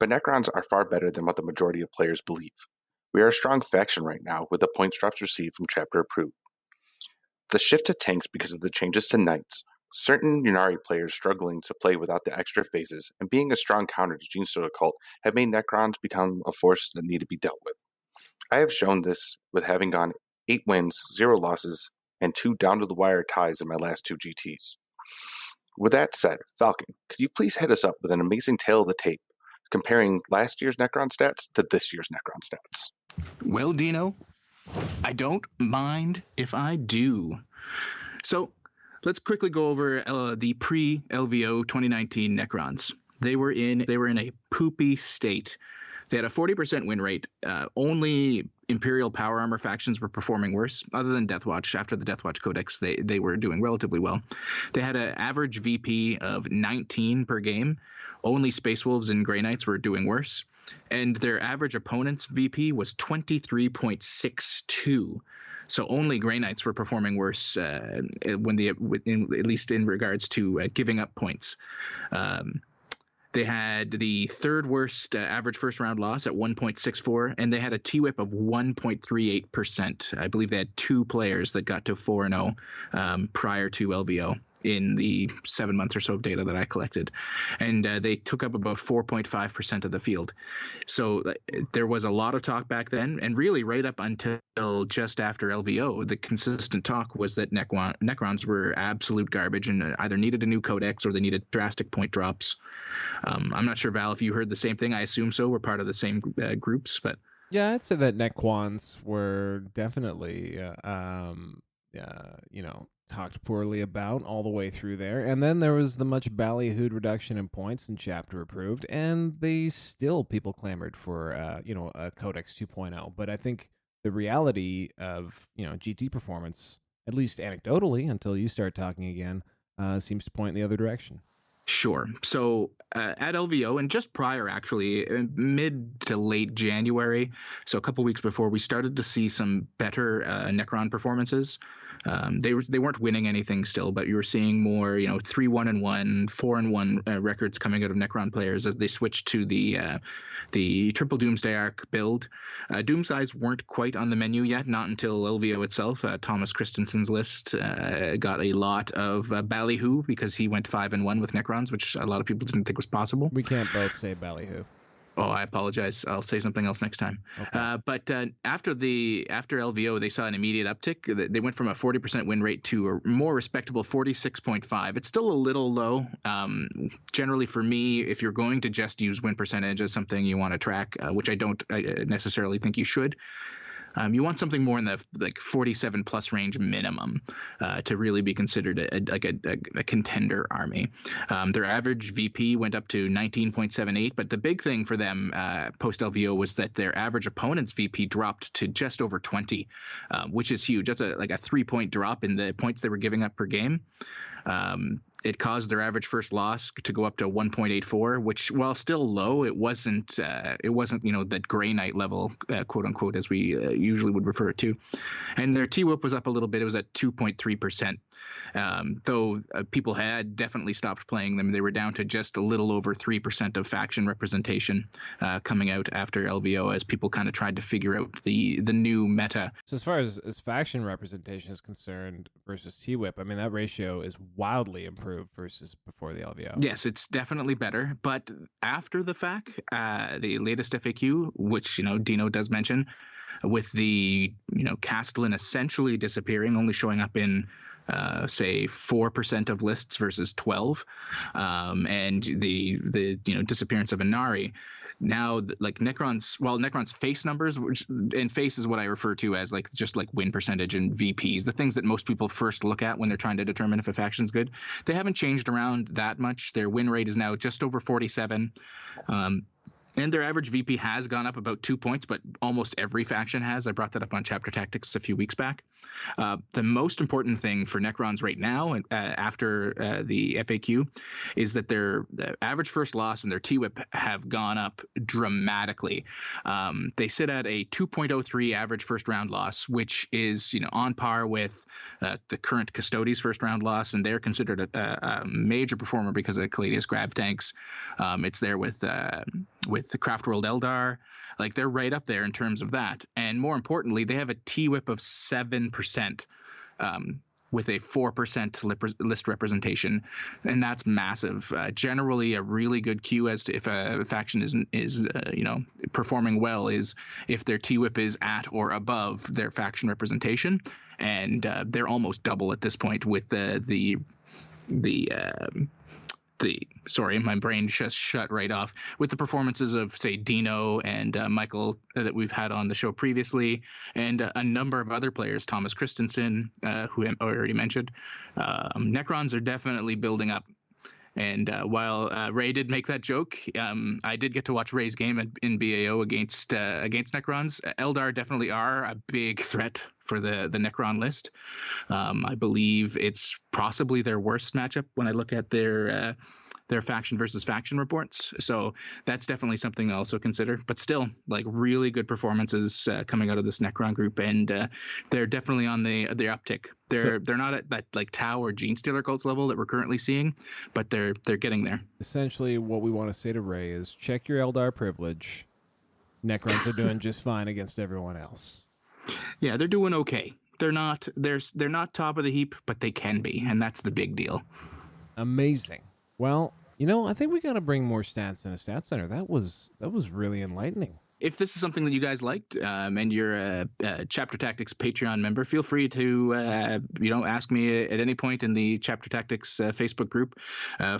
But Necrons are far better than what the majority of players believe. We are a strong faction right now, with the points drops received from Chapter approved. The shift to tanks because of the changes to knights, certain Ynnari players struggling to play without the extra phases, and being a strong counter to Gene Soda Cult have made Necrons become a force that need to be dealt with. I have shown this with having gone 8 wins, 0 losses, and 2 down-to-the-wire ties in my last 2 GTs. With that said, Falcon, could you please hit us up with an amazing tale of the tape, comparing last year's Necron stats to this year's Necron stats? Well, Dino, I don't mind if I do. So, let's quickly go over the pre-LVO 2019 Necrons. They were in a poopy state. They had a 40% win rate. Only Imperial Power Armor factions were performing worse, other than Deathwatch. After the Deathwatch Codex, they were doing relatively well. They had an average VP of 19 per game. Only Space Wolves and Grey Knights were doing worse. And their average opponent's VP was 23.62. So only Grey Knights were performing worse at least in regards to giving up points. They had the third worst average first round loss at 1.64, and they had a T-WIP of 1.38%. I believe they had 2 players that got to 4-0 prior to LVO in the 7 months or so of data that I collected. And they took up about 4.5% of the field. So there was a lot of talk back then, and really right up until just after LVO, the consistent talk was that Necrons were absolute garbage and either needed a new codex or they needed drastic point drops. I'm not sure, Val, if you heard the same thing. I assume so. We're part of the same groups, but yeah, I'd say that Necrons were definitely, talked poorly about all the way through there. And then there was the much ballyhooed reduction in points in Chapter approved, and people clamored for, a Codex 2.0. But I think the reality of, GT performance, at least anecdotally, until you start talking again, seems to point in the other direction. Sure. So at LVO, and just prior, actually, mid to late January, so a couple weeks before, we started to see some better Necron performances. They weren't winning anything still, but you were seeing more, 3-1-1, 4-1 records coming out of Necron players as they switched to the Triple Doomsday Arc build. Doomsize weren't quite on the menu yet, not until LVO itself. Thomas Christensen's list got a lot of ballyhoo because he went 5-1 with Necrons, which a lot of people didn't think was possible. We can't both say ballyhoo. Oh, I apologize. I'll say something else next time. Okay. But after LVO, they saw an immediate uptick. They went from a 40% win rate to a more respectable 46.5. It's still a little low. Generally, for me, if you're going to just use win percentage as something you want to track, which I don't necessarily think you should, you want something more in the 47 plus range minimum to really be considered a contender army. Their average VP went up to 19.78, but the big thing for them post LVO was that their average opponent's VP dropped to just over 20, which is huge. That's a 3-point drop in the points they were giving up per game. it caused their average first loss to go up to 1.84, which, while still low, it wasn't that Grey Knight level, quote unquote, as we usually would refer it to. And their T-Whip was up a little bit. It was at 2.3%. Though people had definitely stopped playing them. They were down to just a little over 3% of faction representation coming out after LVO, as people kind of tried to figure out the new meta. So as far as faction representation is concerned versus T-Whip, I mean, that ratio is wildly improved versus before the LVO. Yes, it's definitely better. But after the fact, the latest FAQ, which, Dino does mention, with the, Castellan essentially disappearing, only showing up in say 4% of lists versus 12, and the disappearance of Inari. Now, like Necron's face numbers, and face is what I refer to as just win percentage and VPs, the things that most people first look at when they're trying to determine if a faction's good. They haven't changed around that much. Their win rate is now just over 47. And their average VP has gone up about 2 points, but almost every faction has. I brought that up on Chapter Tactics a few weeks back. The most important thing for Necrons right now, after the FAQ, is that their average first loss and their T-Whip have gone up dramatically. They sit at a 2.03 average first round loss, which is on par with the current Custodes first round loss, and they're considered a major performer because of the Caladius grab tanks. It's there with the Craftworld Eldar. They're right up there in terms of that. And more importantly, they have a T-Whip of 7%, with a 4% list representation, and that's massive. Generally, a really good cue as to if a faction is performing well is if their T-Whip is at or above their faction representation, and they're almost double at this point with sorry, my brain just shut right off, with the performances of, say, Dino and Michael that we've had on the show previously, and a number of other players, Thomas Christensen, who I already mentioned. Necrons are definitely building up. And while Ray did make that joke, I did get to watch Ray's game in BAO against Necrons. Eldar definitely are a big threat for the Necron list. I believe it's possibly their worst matchup when I look at their faction versus faction reports. So that's definitely something to also consider. But still, really good performances coming out of this Necron group, and they're definitely on the uptick. They're not at that Tau or Gene Stealer cults level that we're currently seeing, but they're getting there. Essentially, what we want to say to Ray is check your Eldar privilege. Necrons are doing just fine against everyone else. Yeah, they're doing okay. They're not top of the heap, but they can be, and that's the big deal. Amazing. Well, I think we got to bring more stats in a stat center. That was really enlightening. If this is something that you guys liked, and you're a Chapter Tactics Patreon member, feel free to ask me at any point in the Chapter Tactics Facebook group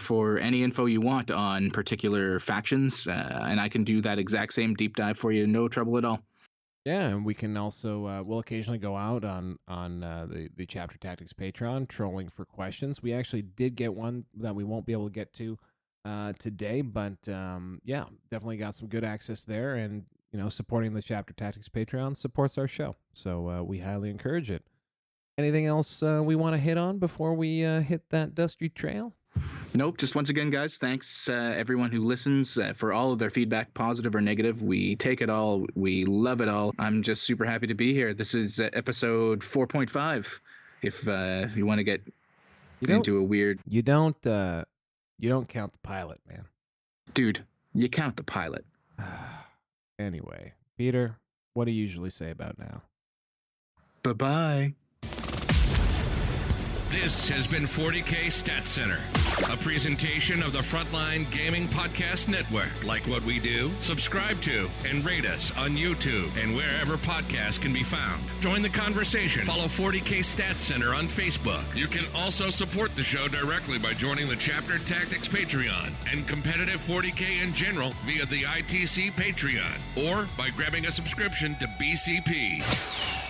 for any info you want on particular factions, and I can do that exact same deep dive for you, no trouble at all. Yeah, and we can also we'll occasionally go out on the Chapter Tactics Patreon trolling for questions. We actually did get one that we won't be able to get to today, but yeah, definitely got some good access there, and supporting the Chapter Tactics Patreon supports our show, so we highly encourage it. Anything else we want to hit on before we hit that dusty trail? Nope. Just once again, guys, thanks everyone who listens for all of their feedback, positive or negative. We take it all. We love it all. I'm just super happy to be here. This is episode 4.5. If you want to get into a weird, you don't count the pilot, man. Dude, you count the pilot. Anyway, Peter, what do you usually say about now? Bye-bye. This has been 40K Stat Center, a presentation of the Frontline Gaming Podcast Network. Like what we do? Subscribe to and rate us on YouTube and wherever podcasts can be found. Join the conversation. Follow 40K Stat Center on Facebook. You can also support the show directly by joining the Chapter Tactics Patreon and competitive 40K in general via the ITC Patreon, or by grabbing a subscription to BCP.